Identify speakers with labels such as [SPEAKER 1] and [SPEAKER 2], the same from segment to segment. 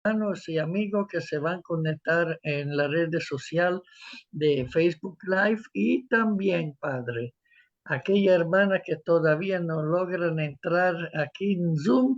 [SPEAKER 1] hermanos y amigos que se van a conectar en la red social de Facebook Live y también, Padre, aquella hermana que todavía no logran entrar aquí en Zoom,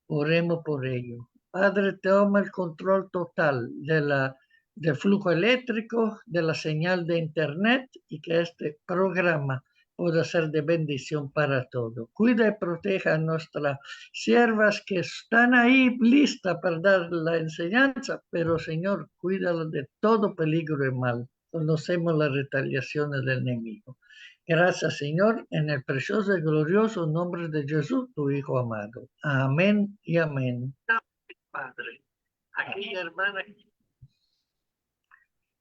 [SPEAKER 1] oremos por ello. Padre, toma el control total del flujo eléctrico, de la señal de internet y que este programa pueda ser de bendición para todos. Cuida y proteja a nuestras siervas que están ahí listas para dar la enseñanza, pero Señor, cuídala de todo peligro y mal. Conocemos las retaliaciones del enemigo. Gracias, Señor, en el precioso y glorioso nombre de Jesús, tu Hijo amado. Amén y amén. Padre, aquí, hermana.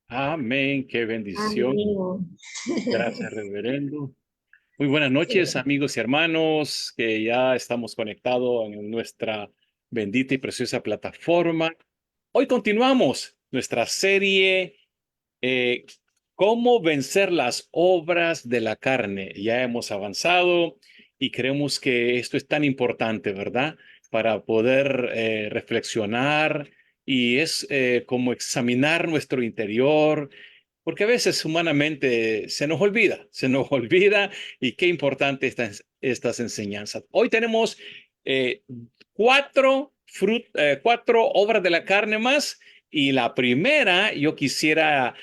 [SPEAKER 2] Amén, qué bendición.
[SPEAKER 3] Amén.
[SPEAKER 2] Gracias, reverendo. Muy buenas noches,
[SPEAKER 3] Sí.
[SPEAKER 2] amigos y hermanos, que ya estamos conectados en nuestra bendita y preciosa plataforma. Hoy continuamos nuestra serie eh, ¿Cómo vencer las obras de la carne? Ya hemos avanzado y creemos que esto es tan importante, ¿verdad? Para poder reflexionar y es como examinar nuestro interior, porque a veces humanamente se nos olvida y qué importante estas enseñanzas. Hoy tenemos eh, cuatro obras de la carne más y la primera yo quisiera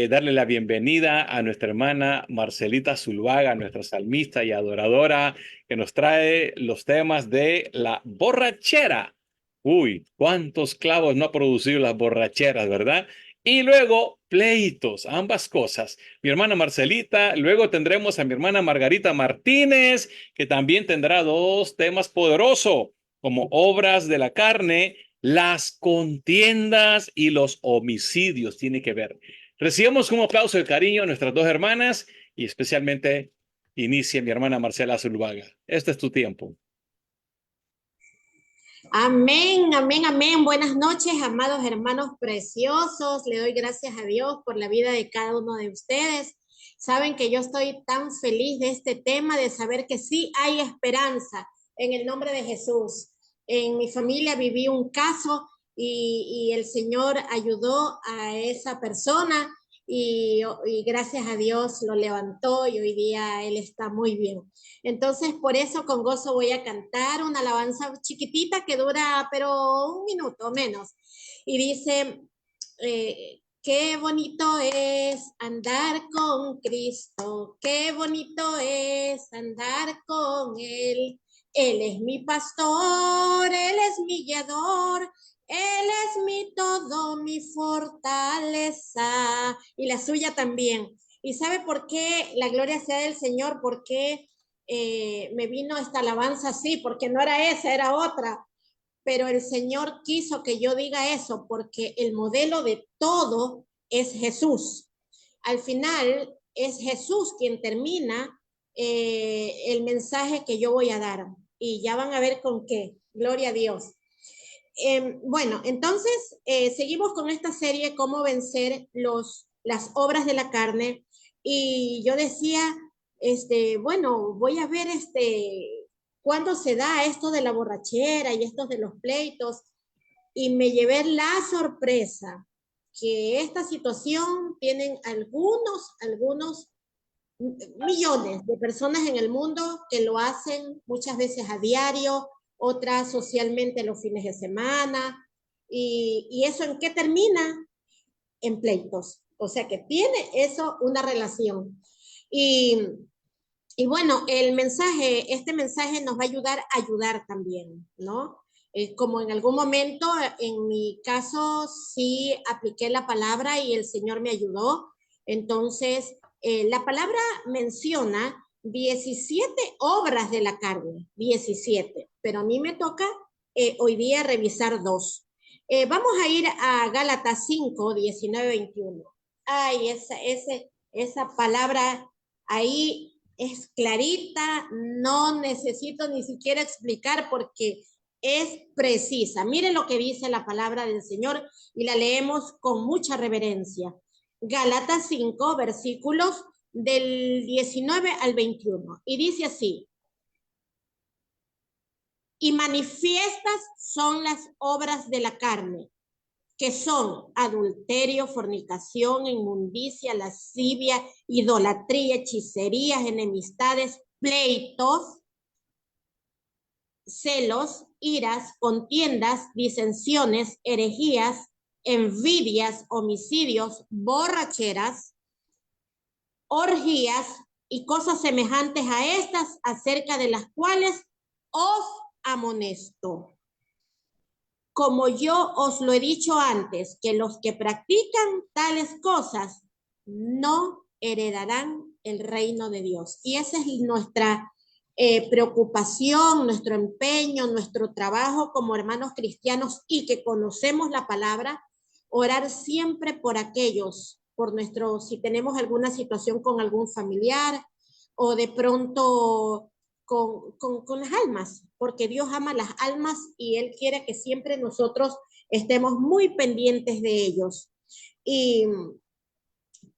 [SPEAKER 2] darle la bienvenida a nuestra hermana Marcelita Zuluaga, nuestra salmista y adoradora, que nos trae los temas de la borrachera. Uy, cuántos clavos no ha producido las borracheras, ¿verdad? Y luego pleitos, ambas cosas. Mi hermana Marcelita, luego tendremos a mi hermana Margarita Martínez, que también tendrá dos temas poderosos, como obras de la carne, las contiendas y los homicidios, tiene que ver. Recibamos un aplauso de cariño a nuestras dos hermanas y especialmente inicia mi hermana Marcela Zuluaga. Este es tu tiempo.
[SPEAKER 3] Amén, amén, amén. Buenas noches, amados hermanos preciosos. Le doy gracias a Dios por la vida de cada uno de ustedes. Saben que yo estoy tan feliz de este tema, de saber que sí hay esperanza en el nombre de Jesús. En mi familia viví un caso y el Señor ayudó a esa persona y gracias a Dios lo levantó y hoy día él está muy bien. Entonces, por eso con gozo voy a cantar una alabanza chiquitita que dura, pero un minuto menos. Y dice, qué bonito es andar con Cristo, qué bonito es andar con Él. Él es mi pastor, Él es mi guiador, Él es mi todo, mi fortaleza. Y la suya también. ¿Y sabe por qué la gloria sea del Señor? Porque me vino esta alabanza así, porque no era esa, era otra, pero el Señor quiso que yo diga eso, porque el modelo de todo es Jesús. Al final es Jesús quien termina el mensaje que yo voy a dar, y ya van a ver con qué, gloria a Dios. Bueno, entonces seguimos con esta serie, cómo vencer las obras de la carne, y yo decía, bueno, voy a ver cuándo se da esto de la borrachera y esto de los pleitos, y me llevé la sorpresa que esta situación tienen algunos millones de personas en el mundo que lo hacen muchas veces a diario, otras socialmente los fines de semana, y eso en qué termina, en pleitos. O sea que tiene eso una relación. Y, y bueno, este mensaje nos va a ayudar también, ¿no? Como en algún momento, en mi caso, sí apliqué la palabra y el Señor me ayudó. Entonces, la palabra menciona 17 obras de la carne, 17, pero a mí me toca hoy día revisar dos. Vamos a ir a Gálatas 5, 19, 21. Ay, esa palabra ahí es clarita, no necesito ni siquiera explicar porque es precisa. Miren lo que dice la palabra del Señor y la leemos con mucha reverencia. Gálatas 5, versículos del 19 al 21. Y dice así: y manifiestas son las obras de la carne, que son adulterio, fornicación, inmundicia, lascivia, idolatría, hechicerías, enemistades, pleitos, celos, iras, contiendas, disensiones, herejías, envidias, homicidios, borracheras, orgías y cosas semejantes a estas, acerca de las cuales os amonesto. Como yo os lo he dicho antes, que los que practican tales cosas no heredarán el reino de Dios. Y esa es nuestra preocupación, nuestro empeño, nuestro trabajo como hermanos cristianos y que conocemos la palabra, orar siempre por aquellos, por nuestro, si tenemos alguna situación con algún familiar o de pronto con las almas, porque Dios ama las almas y Él quiere que siempre nosotros estemos muy pendientes de ellos.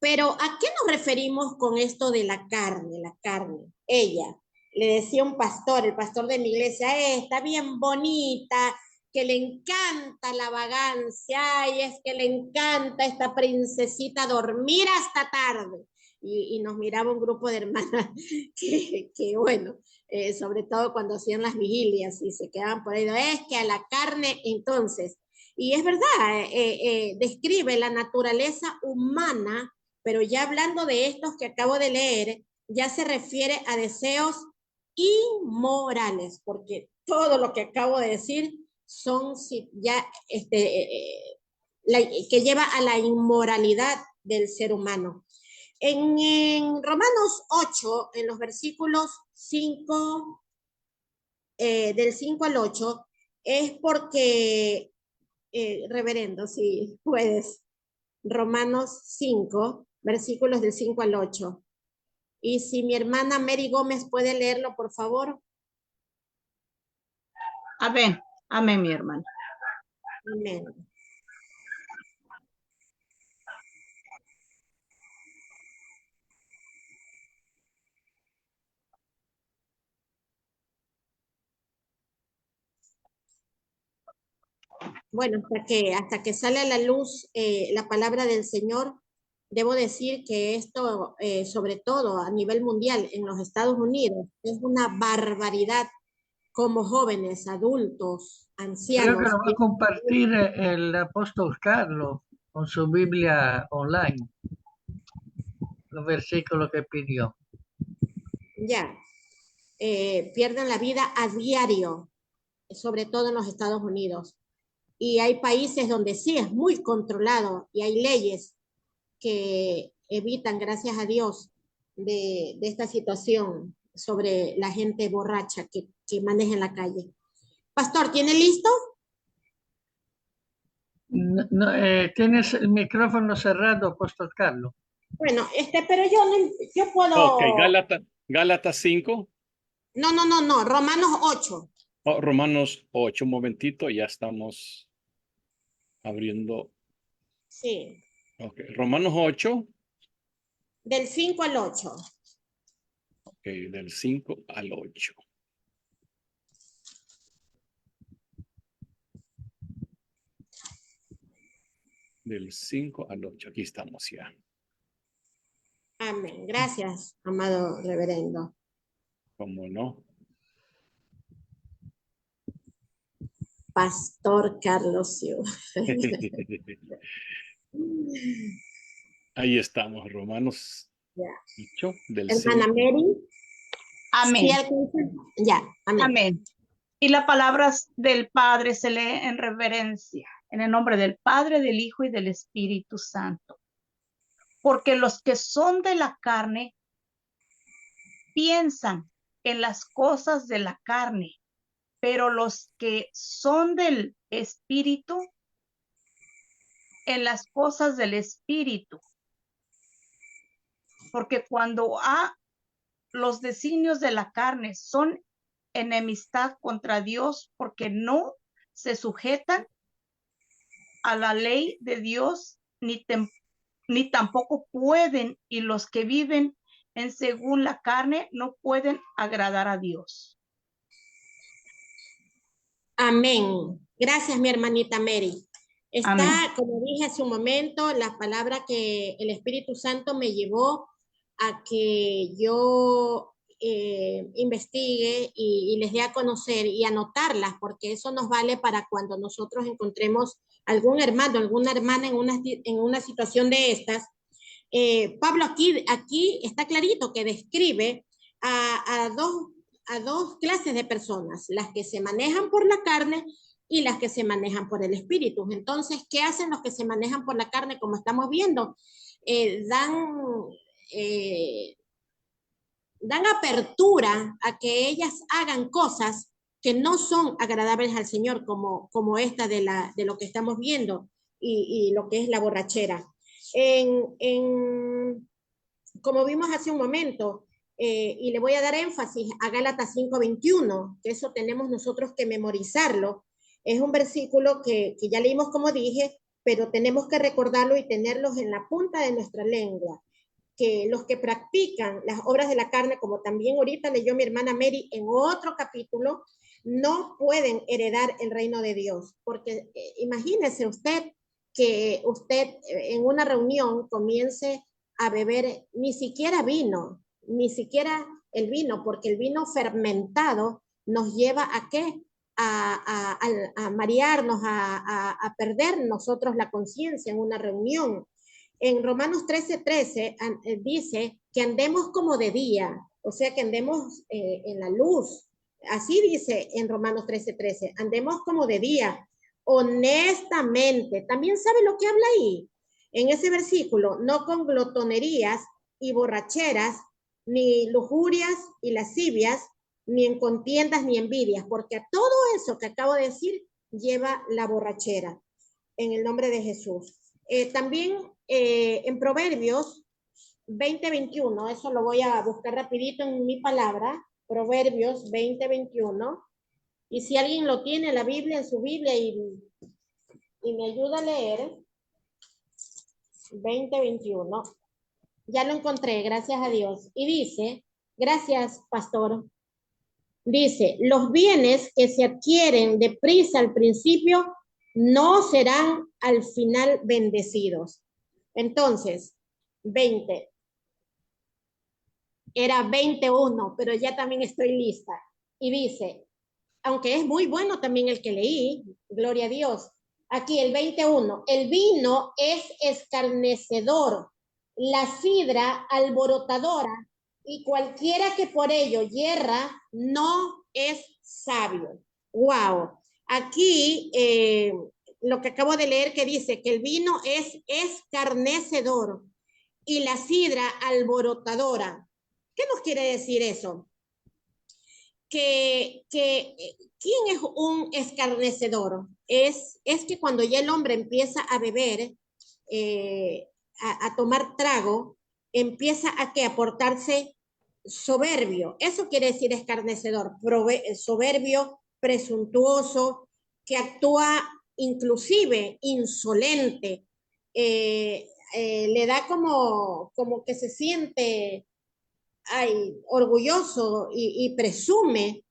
[SPEAKER 3] Pero ¿a qué nos referimos con esto de la carne? La carne, ella. Le decía un pastor, el pastor de mi iglesia, está bien bonita, que le encanta la vagancia, y es que le encanta esta princesita dormir hasta tarde. Y nos miraba un grupo de hermanas que bueno, sobre todo cuando hacían las vigilias y se quedaban por ahí, es que a la carne entonces, y es verdad, describe la naturaleza humana, pero ya hablando de estos que acabo de leer, ya se refiere a deseos inmorales, porque todo lo que acabo de decir son ya que lleva a la inmoralidad del ser humano. En Romanos 8, en los versículos 5, del 5 al 8, es porque, reverendo, si puedes, Romanos 5, versículos del 5 al 8. Y si mi hermana Mary Gómez puede leerlo, por favor.
[SPEAKER 4] Amén, amén, mi hermana.
[SPEAKER 3] Amén. Bueno, hasta que sale a la luz la palabra del Señor, debo decir que esto, sobre todo a nivel mundial, en los Estados Unidos, es una barbaridad como jóvenes, adultos,
[SPEAKER 1] Creo
[SPEAKER 3] ancianos.
[SPEAKER 1] que lo va a compartir el apóstol Carlos con su Biblia online, los versículos que pidió.
[SPEAKER 3] Ya, pierden la vida a diario, sobre todo en los Estados Unidos. Y hay países donde sí es muy controlado y hay leyes que evitan, gracias a Dios, de esta situación sobre la gente borracha que maneja en la calle. Pastor, ¿tiene listo?
[SPEAKER 1] No, tienes el micrófono cerrado, apóstol Carlos.
[SPEAKER 3] Bueno, pero yo puedo...
[SPEAKER 2] Ok, Gálatas 5.
[SPEAKER 3] No, Romanos 8.
[SPEAKER 2] Oh, Romanos 8, un momentito, ya estamos abriendo.
[SPEAKER 3] Sí.
[SPEAKER 2] Ok, Romanos 8.
[SPEAKER 3] Del 5 al 8.
[SPEAKER 2] Ok, del 5 al 8. Del 5 al 8, aquí estamos ya.
[SPEAKER 3] Amén. Gracias, amado reverendo.
[SPEAKER 2] ¿Cómo no?
[SPEAKER 3] Pastor Carlos Siu.
[SPEAKER 2] Ahí estamos, Romanos 8, del
[SPEAKER 3] Hermana
[SPEAKER 2] 5.
[SPEAKER 3] Mary.
[SPEAKER 4] Amén.
[SPEAKER 3] Sí, ya, amén.
[SPEAKER 4] Amén. Y la palabra del Padre se lee en reverencia, en el nombre del Padre, del Hijo y del Espíritu Santo. Porque los que son de la carne piensan en las cosas de la carne, pero los que son del Espíritu, en las cosas del Espíritu. Porque cuando los designios de la carne son enemistad contra Dios, porque no se sujetan a la ley de Dios, ni tampoco pueden, y los que viven en según la carne no pueden agradar a Dios.
[SPEAKER 3] Amén. Gracias, mi hermanita Mary.
[SPEAKER 4] Amén.
[SPEAKER 3] Está, como dije hace un momento, la palabra que el Espíritu Santo me llevó a que yo investigue y les dé a conocer y anotarlas, porque eso nos vale para cuando nosotros encontremos algún hermano, alguna hermana en una situación de estas. Pablo aquí está clarito que describe a dos clases de personas, las que se manejan por la carne y las que se manejan por el espíritu. Entonces, ¿qué hacen los que se manejan por la carne? Como estamos viendo, dan apertura a que ellas hagan cosas que no son agradables al Señor, como esta de lo que estamos viendo y lo que es la borrachera. Como vimos hace un momento, y le voy a dar énfasis a Gálatas 5:21, que eso tenemos nosotros que memorizarlo. Es un versículo que ya leímos, como dije, pero tenemos que recordarlo y tenerlos en la punta de nuestra lengua, que los que practican las obras de la carne, como también ahorita leyó mi hermana Mary en otro capítulo, no pueden heredar el reino de Dios. Porque imagínese usted que usted en una reunión comience a beber ni siquiera vino, ni siquiera el vino, porque el vino fermentado nos lleva a ¿qué? A marearnos, a perder nosotros la conciencia en una reunión. En Romanos 13:13 dice que andemos como de día, o sea que andemos en la luz. Así dice en Romanos 13:13, andemos como de día, honestamente. También sabe lo que habla ahí en ese versículo, no con glotonerías y borracheras, ni lujurias y lascivias, ni en contiendas ni envidias, porque a todo eso que acabo de decir lleva la borrachera, en el nombre de Jesús. También en Proverbios 20:21, eso lo voy a buscar rapidito en mi palabra, Proverbios 20:21, y si alguien lo tiene, la Biblia, en su Biblia, y me ayuda a leer, 20:21, ya lo encontré, gracias a Dios, y dice, gracias, pastor, dice, los bienes que se adquieren deprisa al principio no serán al final bendecidos. Entonces, 20. Era 21, pero ya también estoy lista. Y dice, aunque es muy bueno también el que leí, gloria a Dios. Aquí el 21, el vino es escarnecedor, la sidra alborotadora, y cualquiera que por ello yerra no es sabio. Wow. Aquí lo que acabo de leer que dice que el vino es escarnecedor y la sidra alborotadora. ¿Qué nos quiere decir eso? ¿Quién es un escarnecedor? Es que cuando ya el hombre empieza a beber, a tomar trago, empieza a portarse soberbio. Eso quiere decir escarnecedor, soberbio, presuntuoso, que actúa inclusive insolente, le da como que se siente orgulloso y presume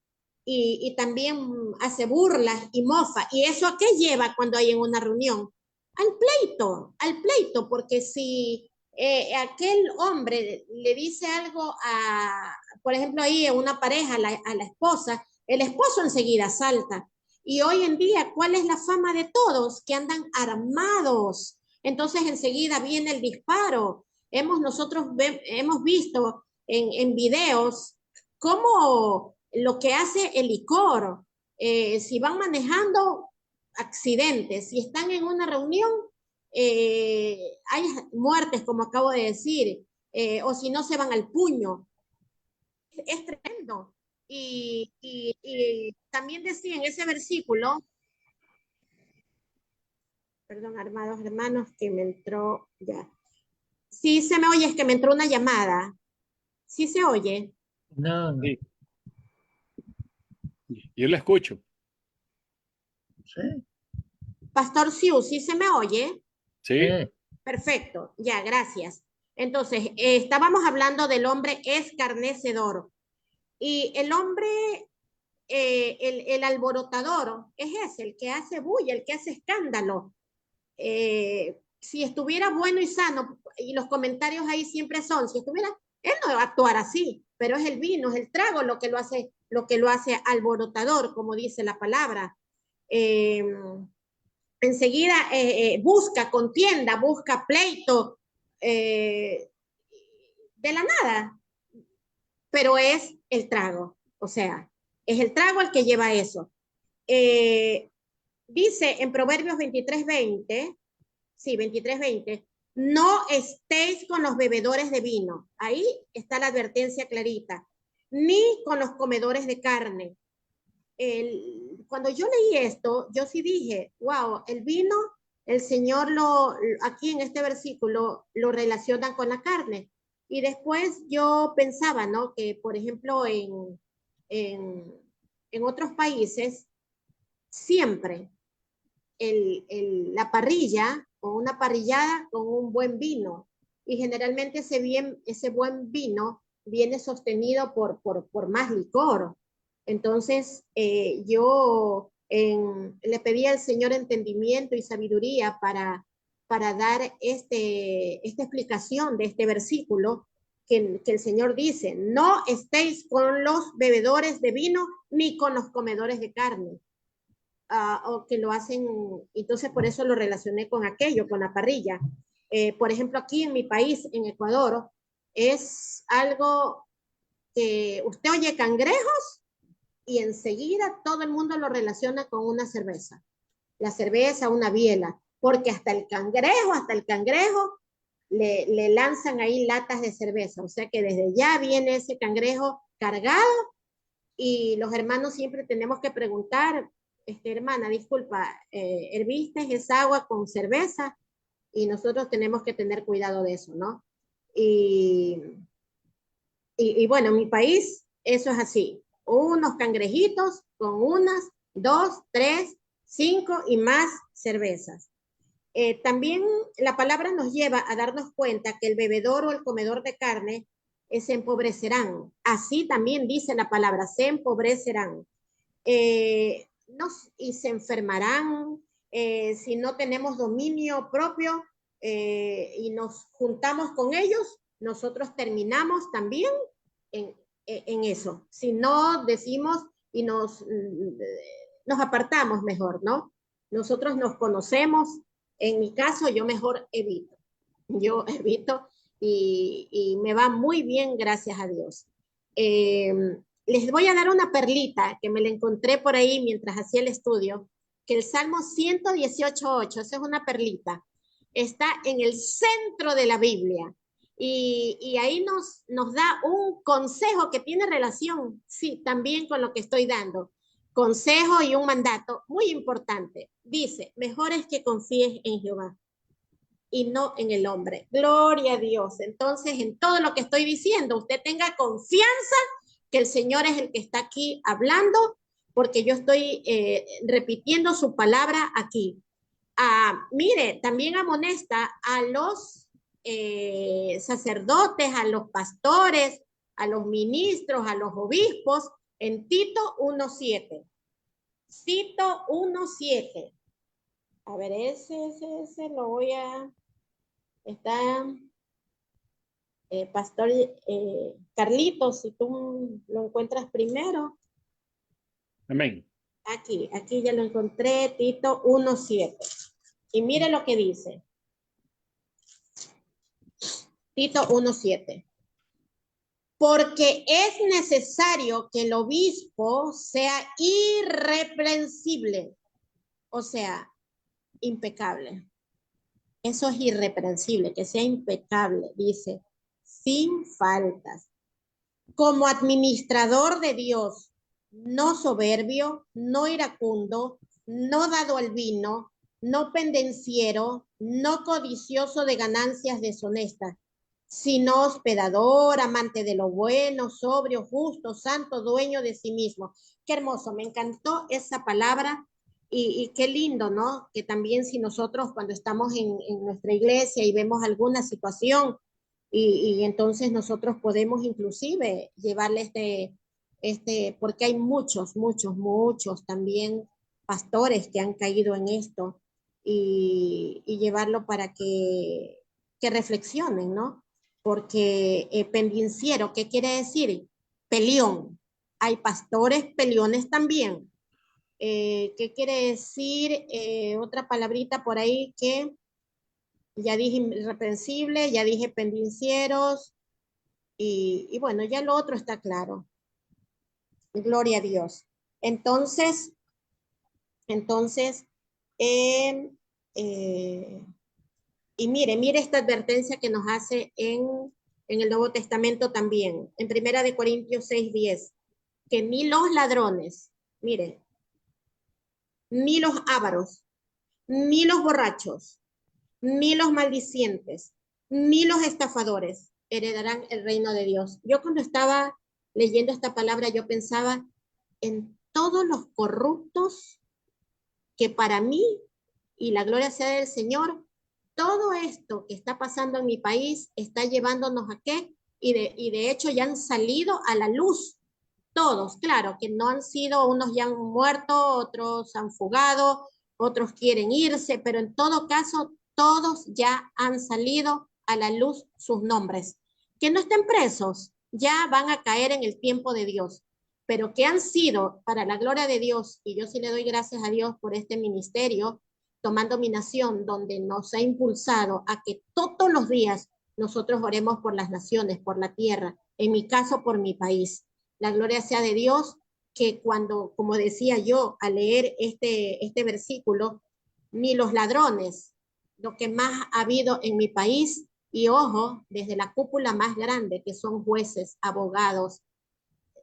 [SPEAKER 3] y también hace burlas y mofa. ¿Y eso a qué lleva cuando hay en una reunión? Al pleito, porque si aquel hombre le dice algo por ejemplo, ahí a una pareja, a la esposa, el esposo enseguida salta. Y hoy en día, ¿cuál es la fama de todos? Que andan armados. Entonces enseguida viene el disparo. Nosotros hemos visto en videos cómo lo que hace el licor, si van manejando, accidentes, si están en una reunión, hay muertes, como acabo de decir, o si no se van al puño. Es tremendo. Y también decía en ese versículo, perdón, amados hermanos, que me entró ya. Sí se me oye, es que me entró una llamada. ¿Sí se oye?
[SPEAKER 1] No, no.
[SPEAKER 2] Sí. Yo la escucho.
[SPEAKER 1] Sí,
[SPEAKER 3] Pastor Siu, ¿sí se me oye?
[SPEAKER 2] Sí.
[SPEAKER 1] sí.
[SPEAKER 3] Perfecto, ya, gracias. Entonces, estábamos hablando del hombre escarnecedor. Y el hombre, el alborotador, es ese, el que hace bulla, el que hace escándalo. si estuviera bueno y sano, y los comentarios ahí siempre son, si estuviera, él no va a actuar así, pero es el vino, es el trago lo que lo hace alborotador, como dice la palabra. Enseguida busca contienda, busca pleito, de la nada, pero es el trago, o sea, es el trago el que lleva eso. Dice en Proverbios 23:20, sí, 23:20, no estéis con los bebedores de vino. Ahí está la advertencia clarita. Ni con los comedores de carne. Cuando yo leí esto, yo sí dije, wow, el vino, el Señor aquí en este versículo lo relaciona con la carne. Y después yo pensaba, ¿no? Que, por ejemplo, en otros países, siempre la parrilla o una parrillada con un buen vino. Y generalmente ese buen vino viene sostenido por más licor. Entonces, yo le pedí al Señor entendimiento y sabiduría para dar esta explicación de este versículo que el Señor dice, no estéis con los bebedores de vino ni con los comedores de carne. O que lo hacen, entonces por eso lo relacioné con aquello, con la parrilla. Por ejemplo, aquí en mi país, en Ecuador, es algo que usted oye cangrejos y enseguida todo el mundo lo relaciona con una cerveza. La cerveza, una biela, porque hasta el cangrejo le lanzan ahí latas de cerveza, o sea que desde ya viene ese cangrejo cargado y los hermanos siempre tenemos que preguntar, hermana, disculpa, ¿herviste esa agua con cerveza? Y nosotros tenemos que tener cuidado de eso, ¿no? Y bueno, en mi país eso es así. Unos cangrejitos con unas, 2, 3, 5 y más cervezas. También la palabra nos lleva a darnos cuenta que el bebedor o el comedor de carne se empobrecerán. Así también dice la palabra, se empobrecerán. Y se enfermarán si no tenemos dominio propio y nos juntamos con ellos, nosotros terminamos también en eso. Si no decimos y nos apartamos mejor, ¿no? Nosotros nos conocemos. En mi caso, yo mejor evito. Yo evito y me va muy bien, gracias a Dios. Les voy a dar una perlita que me la encontré por ahí mientras hacía el estudio, que el Salmo 118:8, esa es una perlita, está en el centro de la Biblia. Y ahí nos da un consejo que tiene relación, sí, también con lo que estoy dando. Consejo y un mandato muy importante. Dice, mejor es que confíes en Jehová y no en el hombre. Gloria a Dios. Entonces, en todo lo que estoy diciendo, usted tenga confianza que el Señor es el que está aquí hablando, porque yo estoy repitiendo su palabra aquí. Mire, también amonesta a los sacerdotes, a los pastores, a los ministros, a los obispos, en Tito 1:7. Tito 1:7. A ver, ese lo voy a... Está Pastor Carlitos, si tú lo encuentras primero.
[SPEAKER 2] Amén.
[SPEAKER 3] Aquí ya lo encontré, Tito 1:7. Y mire lo que dice. Tito 1:7. Porque es necesario que el obispo sea irreprensible, o sea, impecable. Eso es irreprensible, que sea impecable, dice, sin faltas. Como administrador de Dios, no soberbio, no iracundo, no dado al vino, no pendenciero, no codicioso de ganancias deshonestas, sino hospedador, amante de lo bueno, sobrio, justo, santo, dueño de sí mismo. Qué hermoso, me encantó esa palabra y qué lindo, ¿no? Que también si nosotros cuando estamos en nuestra iglesia y vemos alguna situación y entonces nosotros podemos inclusive llevarle porque hay muchos también pastores que han caído en esto y llevarlo para que reflexionen, ¿no? Porque pendenciero, ¿qué quiere decir? Peleón. Hay pastores peleones también. ¿Qué quiere decir? Otra palabrita por ahí que ya dije irreprensible, ya dije pendencieros, y bueno, ya lo otro está claro. Gloria a Dios. Entonces, eh, eh, y mire esta advertencia que nos hace en el Nuevo Testamento también, en Primera de Corintios 6:10, que ni los ladrones, mire, ni los ávaros, ni los borrachos, ni los maldicientes, ni los estafadores heredarán el reino de Dios. Yo cuando estaba leyendo esta palabra, yo pensaba en todos los corruptos que para mí, y la gloria sea del Señor, todo esto que está pasando en mi país está llevándonos a qué, y de hecho ya han salido a la luz todos, claro, que no han sido, unos ya han muerto, otros han fugado, otros quieren irse, pero en todo caso, todos ya han salido a la luz sus nombres. Que no estén presos, ya van a caer en el tiempo de Dios, pero que han sido para la gloria de Dios, y yo sí le doy gracias a Dios por este ministerio, tomando mi nación, donde nos ha impulsado a que todos los días nosotros oremos por las naciones, por la tierra, en mi caso por mi país. La gloria sea de Dios, que cuando, como decía yo, al leer este versículo, ni los ladrones, lo que más ha habido en mi país, y ojo, desde la cúpula más grande, que son jueces, abogados,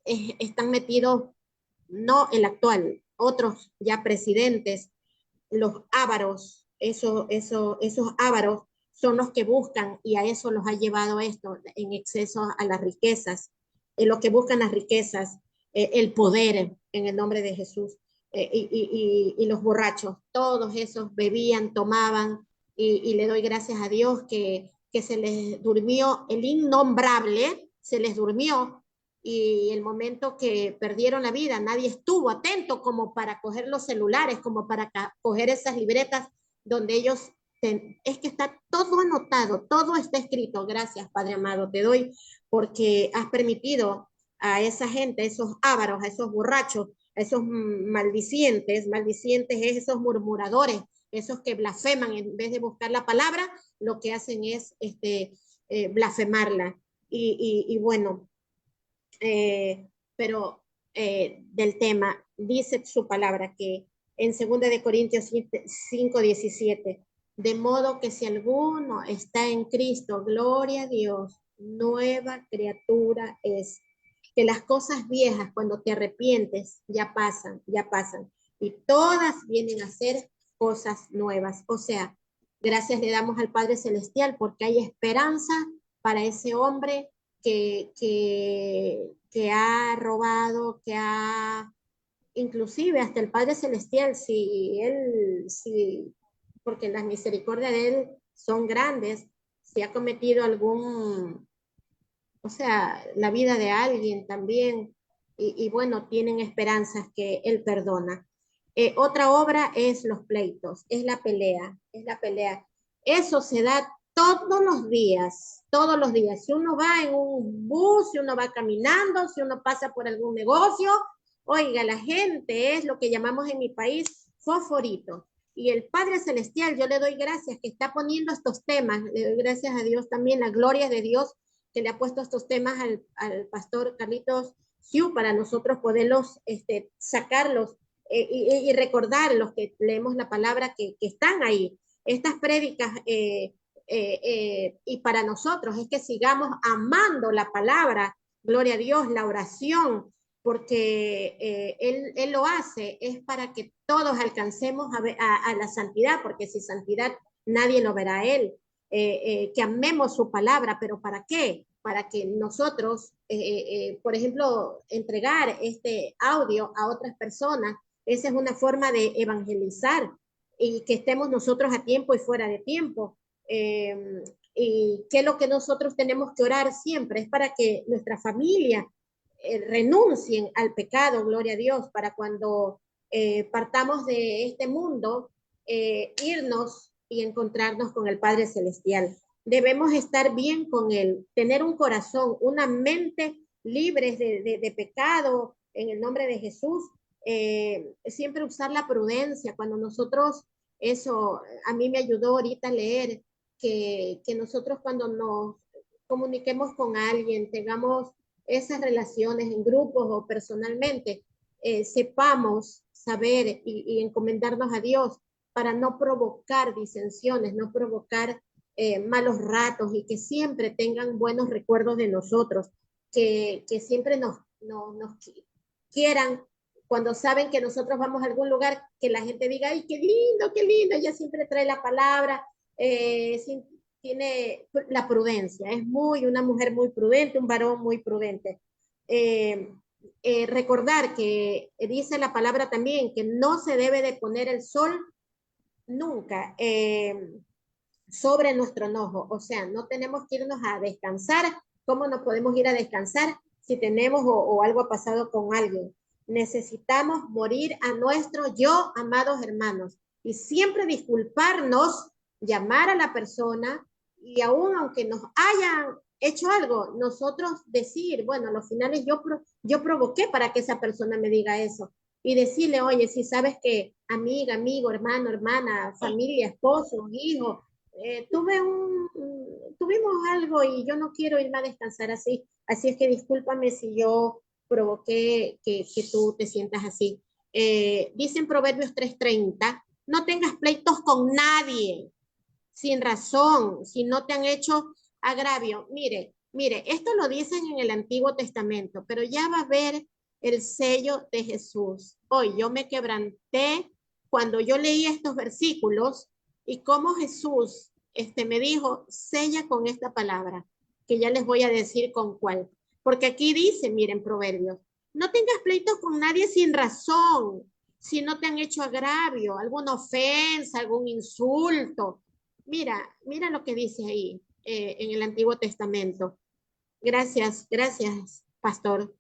[SPEAKER 3] están metidos, no el actual, otros ya presidentes, los ávaros, esos ávaros son los que buscan, y a eso los ha llevado esto, en exceso a las riquezas, los que buscan las riquezas, el poder en el nombre de Jesús, y los borrachos, todos esos bebían, tomaban, y le doy gracias a Dios que se les durmió el innombrable, se les durmió, y el momento que perdieron la vida, nadie estuvo atento como para coger los celulares, como para coger esas libretas donde ellos, es que está todo anotado, todo está escrito. Gracias, Padre amado, te doy porque has permitido a esa gente, a esos ávaros, a esos borrachos, a esos maldicientes es esos murmuradores, esos que blasfeman en vez de buscar la palabra, lo que hacen es blasfemarla. Y bueno, pero del tema, dice su palabra que en 2 de Corintios 5:17, de modo que si alguno está en Cristo, gloria a Dios, nueva criatura es. Que las cosas viejas, cuando te arrepientes, ya pasan, y todas vienen a ser cosas nuevas. O sea, gracias le damos al Padre Celestial porque hay esperanza para ese hombre que ha robado, que ha, inclusive hasta el Padre Celestial, porque las misericordias de Él son grandes, si ha cometido algún, o sea, la vida de alguien también, y bueno, tienen esperanzas que Él perdona. Otra obra es los pleitos, es la pelea, Eso se da todos los días, todos los días. Si uno va en un bus, si uno va caminando, si uno pasa por algún negocio, oiga, la gente es lo que llamamos en mi país fosforito. Y el Padre Celestial, yo le doy gracias que está poniendo estos temas, le doy gracias a Dios también, la gloria de Dios que le ha puesto estos temas al pastor Carlitos Siu para nosotros poderlos sacarlos y recordar los que leemos la palabra que están ahí. Estas prédicas y para nosotros es que sigamos amando la palabra, gloria a Dios, la oración, porque él lo hace, es para que todos alcancemos a la santidad, porque sin santidad nadie lo verá a Él. Que amemos su palabra, pero ¿para qué? Para que nosotros, por ejemplo, entregar este audio a otras personas, esa es una forma de evangelizar y que estemos nosotros a tiempo y fuera de tiempo. Y que lo que nosotros tenemos que orar siempre es para que nuestra familia renuncien al pecado, gloria a Dios, para cuando partamos de este mundo, irnos y encontrarnos con el Padre Celestial. Debemos estar bien con Él, tener un corazón, una mente libre de pecado en el nombre de Jesús. Siempre usar la prudencia. Cuando nosotros, eso a mí me ayudó ahorita a leer, que nosotros cuando nos comuniquemos con alguien, tengamos esas relaciones en grupos o personalmente, sepamos saber y encomendarnos a Dios para no provocar disensiones, no provocar malos ratos, y que siempre tengan buenos recuerdos de nosotros, que siempre nos quieran. Cuando saben que nosotros vamos a algún lugar, que la gente diga, ay, qué lindo, ella siempre trae la palabra, tiene la prudencia, es una mujer muy prudente, un varón muy prudente. Recordar que dice la palabra también que no se debe de poner el sol nunca sobre nuestro enojo. O sea, no tenemos que irnos a descansar. ¿Cómo no podemos ir a descansar si tenemos o algo ha pasado con alguien? Necesitamos morir a nuestro yo, amados hermanos, y siempre disculparnos, llamar a la persona, y aún aunque nos hayan hecho algo, nosotros decir, bueno, a los finales yo provoqué para que esa persona me diga eso, y decirle, oye, si sabes que amiga, amigo, hermano, hermana, familia, esposo, hijo, tuvimos algo y yo no quiero irme a descansar así es que discúlpame si yo provoqué que tú te sientas así. Dice en Proverbios 3:30, no tengas pleitos con nadie sin razón, si no te han hecho agravio. Mire, esto lo dicen en el Antiguo Testamento, pero ya va a ver el sello de Jesús. Hoy yo me quebranté cuando yo leí estos versículos y cómo Jesús me dijo, sella con esta palabra, que ya les voy a decir con cuál. Porque aquí dice, miren, Proverbios, no tengas pleitos con nadie sin razón, si no te han hecho agravio, alguna ofensa, algún insulto. Mira lo que dice ahí en el Antiguo Testamento. Gracias, pastor,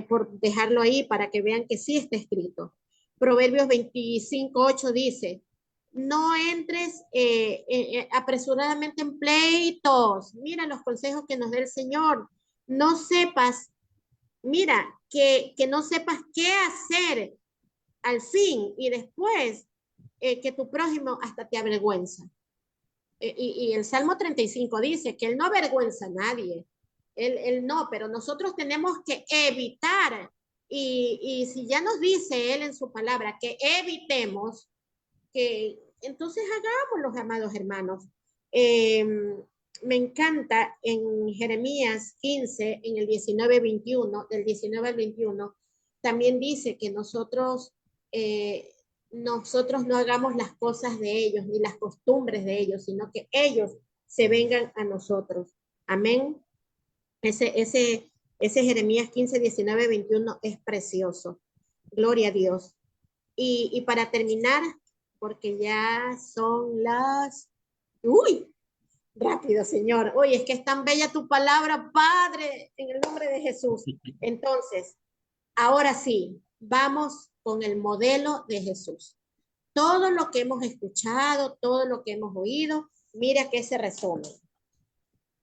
[SPEAKER 3] por dejarlo ahí para que vean que sí está escrito. Proverbios 25:8 dice, no entres apresuradamente en pleitos. Mira los consejos que nos da el Señor. No sepas, que no sepas qué hacer al fin y después que tu prójimo hasta te avergüenza. Y el Salmo 35 dice que él no avergüenza a nadie. Él no, pero nosotros tenemos que evitar. Y si ya nos dice él en su palabra que evitemos, que entonces hagámoslo, amados hermanos. Me encanta en Jeremías 15, en el 19-21, del 19 al 21, también dice que nosotros no hagamos las cosas de ellos, ni las costumbres de ellos, sino que ellos se vengan a nosotros. Amén. Ese Jeremías 15, 19, 21 es precioso. Gloria a Dios. Y para terminar, porque ya son las... ¡Uy! Rápido, Señor. Oye, es que es tan bella tu palabra, Padre, en el nombre de Jesús. Entonces, ahora sí, vamos con el modelo de Jesús. Todo lo que hemos escuchado, todo lo que hemos oído, mira que se resume.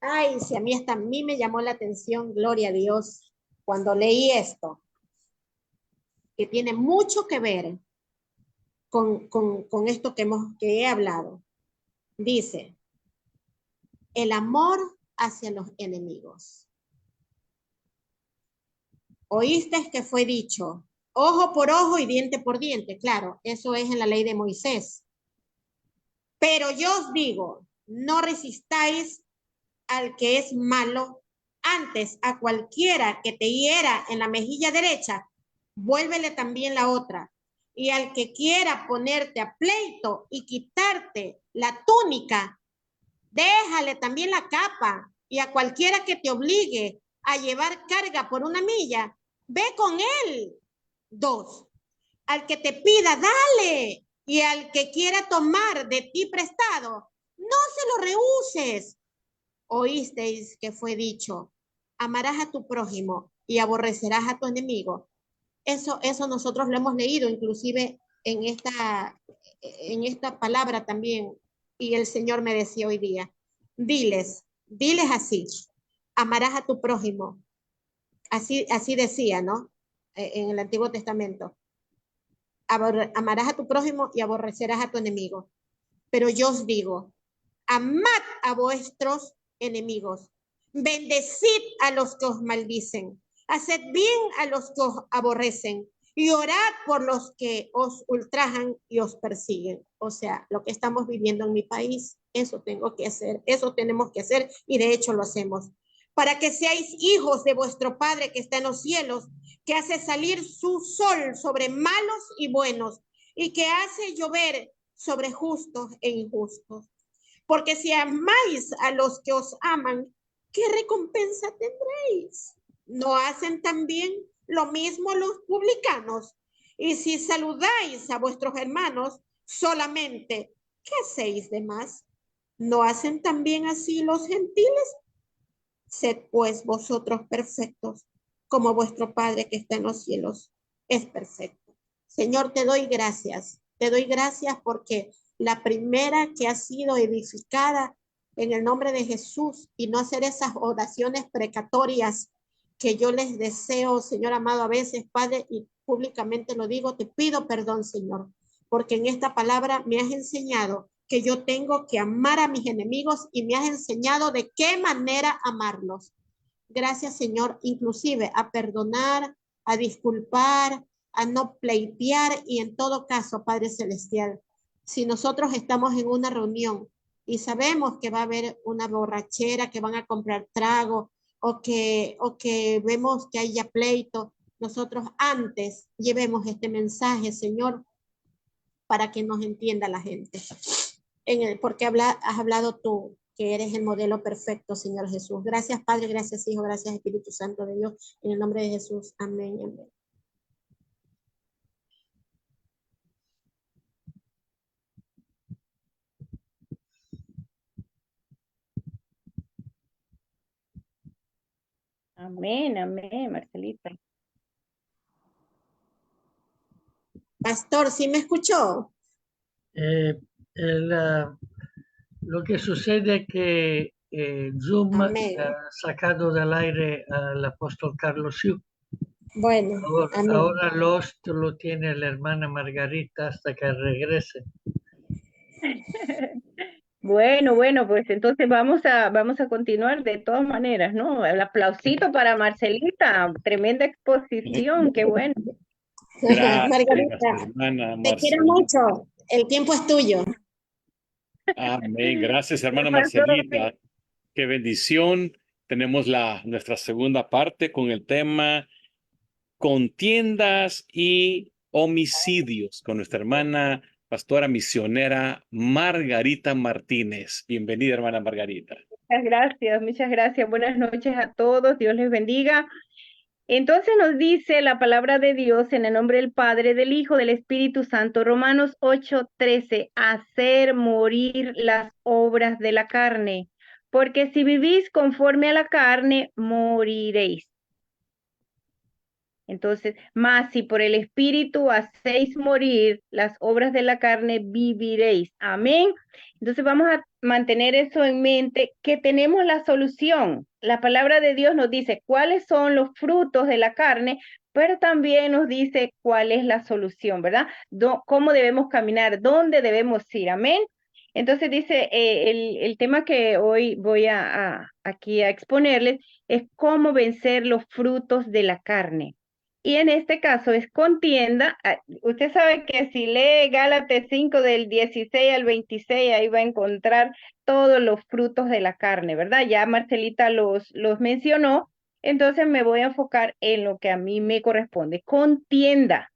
[SPEAKER 3] Ay, si hasta a mí me llamó la atención, gloria a Dios, cuando leí esto, que tiene mucho que ver con esto que he hablado. Dice, el amor hacia los enemigos. Oíste que fue dicho, ojo por ojo y diente por diente. Claro, eso es en la ley de Moisés. Pero yo os digo, no resistáis al que es malo, antes a cualquiera que te hiera en la mejilla derecha, vuélvele también la otra. Y al que quiera ponerte a pleito y quitarte la túnica, déjale también la capa. Y a cualquiera que te obligue a llevar carga por 1 milla, ve con él 2. Al que te pida, dale. Y al que quiera tomar de ti prestado, no se lo rehuses. Oísteis que fue dicho, amarás a tu prójimo y aborrecerás a tu enemigo. Eso nosotros lo hemos leído inclusive en esta palabra también. Y el Señor me decía hoy día, diles así, amarás a tu prójimo. Así decía, ¿no? En el Antiguo Testamento. Amarás a tu prójimo y aborrecerás a tu enemigo. Pero yo os digo, amad a vuestros enemigos, bendecid a los que os maldicen, haced bien a los que os aborrecen y orad por los que os ultrajan y os persiguen. O sea, lo que estamos viviendo en mi país, eso tengo que hacer, eso tenemos que hacer y de hecho lo hacemos. Para que seáis hijos de vuestro Padre que está en los cielos, que hace salir su sol sobre malos y buenos y que hace llover sobre justos e injustos. Porque si amáis a los que os aman, ¿qué recompensa tendréis? ¿No hacen también lo mismo los publicanos? Y si saludáis a vuestros hermanos solamente, ¿qué hacéis de más? ¿No hacen también así los gentiles? Sed pues vosotros perfectos, como vuestro Padre que está en los cielos es perfecto. Señor, te doy gracias. Te doy gracias porque la primera que ha sido edificada en el nombre de Jesús y no hacer esas oraciones precatorias que yo les deseo, Señor amado, a veces, Padre, y públicamente lo digo, te pido perdón, Señor, porque en esta palabra me has enseñado que yo tengo que amar a mis enemigos y me has enseñado de qué manera amarlos. Gracias, Señor, inclusive a perdonar, a disculpar, a no pleitear y en todo caso, Padre Celestial, si nosotros estamos en una reunión y sabemos que va a haber una borrachera, que van a comprar trago o que vemos que haya pleito, nosotros antes llevemos este mensaje, Señor, para que nos entienda la gente. Porque has hablado tú, que eres el modelo perfecto, Señor Jesús. Gracias, Padre, gracias, Hijo, gracias, Espíritu Santo de Dios. En el nombre de Jesús. Amén. Amén.
[SPEAKER 5] Amén, amén, Marcelita.
[SPEAKER 3] Pastor, ¿sí me escuchó?
[SPEAKER 1] Lo que sucede es que Zoom
[SPEAKER 3] Amén.
[SPEAKER 1] ha sacado del aire al apóstol Carlos Siu.
[SPEAKER 3] Bueno, amén.
[SPEAKER 1] Ahora Lost lo tiene la hermana Margarita hasta que regrese.
[SPEAKER 5] Bueno, pues entonces vamos a continuar de todas maneras, ¿no? El aplausito para Marcelita, tremenda exposición, qué bueno.
[SPEAKER 2] Gracias,
[SPEAKER 3] Margarita,
[SPEAKER 2] hermana
[SPEAKER 3] te quiero
[SPEAKER 2] Marcelita.
[SPEAKER 3] mucho. El tiempo es tuyo.
[SPEAKER 2] Amén. Gracias, hermana
[SPEAKER 5] Pastor,
[SPEAKER 2] Marcelita. Qué bendición. Tenemos nuestra segunda parte con el tema contiendas y homicidios con nuestra hermana pastora misionera Margarita Martínez. Bienvenida, hermana Margarita.
[SPEAKER 5] muchas gracias. Buenas noches a todos, Dios les bendiga. Entonces nos dice la palabra de Dios en el nombre del Padre, del Hijo, del Espíritu Santo, Romanos 8:13, hacer morir las obras de la carne, porque si vivís conforme a la carne, moriréis. Entonces, más si por el Espíritu hacéis morir las obras de la carne, viviréis. Amén. Entonces vamos a mantener eso en mente, que tenemos la solución. La palabra de Dios nos dice cuáles son los frutos de la carne, pero también nos dice cuál es la solución, ¿verdad? Cómo debemos caminar, dónde debemos ir. Amén. Entonces dice, el tema que hoy voy aquí a exponerles es cómo vencer los frutos de la carne. Y en este caso es contienda. Usted sabe que si lee Gálatas 5 del 16 al 26, ahí va a encontrar todos los frutos de la carne, ¿verdad? Ya Marcelita los mencionó, entonces me voy a enfocar en lo que a mí me corresponde. Contienda.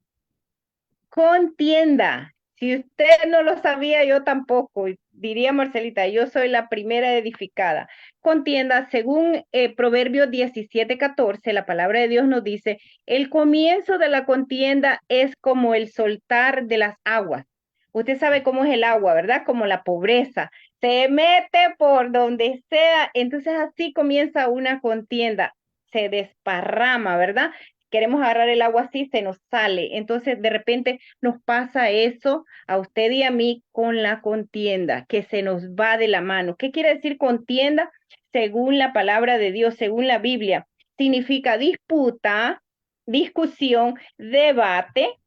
[SPEAKER 5] Si usted no lo sabía, yo tampoco. Diría Marcelita, yo soy la primera edificada. Contienda, según Proverbios 17:14, la palabra de Dios nos dice, el comienzo de la contienda es como el soltar de las aguas. Usted sabe cómo es el agua, ¿verdad? Como la pobreza. Se mete por donde sea. Entonces así comienza una contienda. Se desparrama, ¿verdad? queremos agarrar el agua así, se nos sale. Entonces, de repente nos pasa eso a usted y a mí con la contienda, que se nos va de la mano. ¿Qué quiere decir contienda? Según la palabra de Dios, según la Biblia, significa disputa, discusión, debate,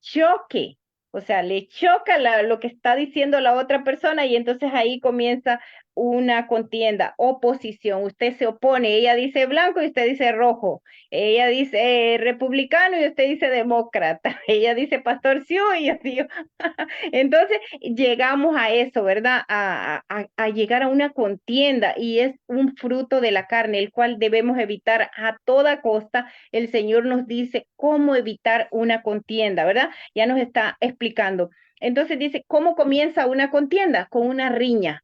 [SPEAKER 5] choque. O sea, le choca lo que está diciendo la otra persona y entonces ahí comienza una contienda, oposición. Usted se opone, ella dice blanco y usted dice rojo. Ella dice republicano y usted dice demócrata. Ella dice pastor sí y yo digo. Entonces llegamos a eso, ¿verdad? A llegar a una contienda y es un fruto de la carne, el cual debemos evitar a toda costa. El Señor nos dice cómo evitar una contienda, ¿verdad? Ya nos está explicando. Entonces dice, ¿cómo comienza una contienda? Con una riña,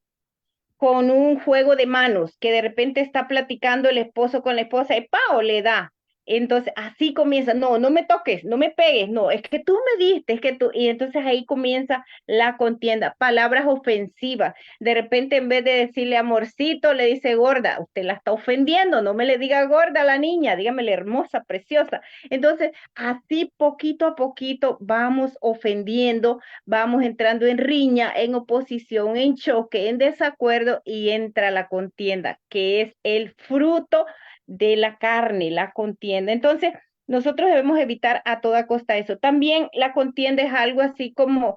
[SPEAKER 5] con un juego de manos, que de repente está platicando el esposo con la esposa y ¡pau! Le da. Entonces, así comienza, no, no me toques, no me pegues, no, es que tú me diste, es que tú, y entonces ahí comienza la contienda, palabras ofensivas. De repente, en vez de decirle amorcito, le dice gorda, usted la está ofendiendo, no me le diga gorda a la niña, dígamele hermosa, preciosa. Entonces, así poquito a poquito vamos ofendiendo, vamos entrando en riña, en oposición, en choque, en desacuerdo y entra la contienda, que es el fruto de la carne, la contienda. Entonces, nosotros debemos evitar a toda costa eso. También la contienda es algo así como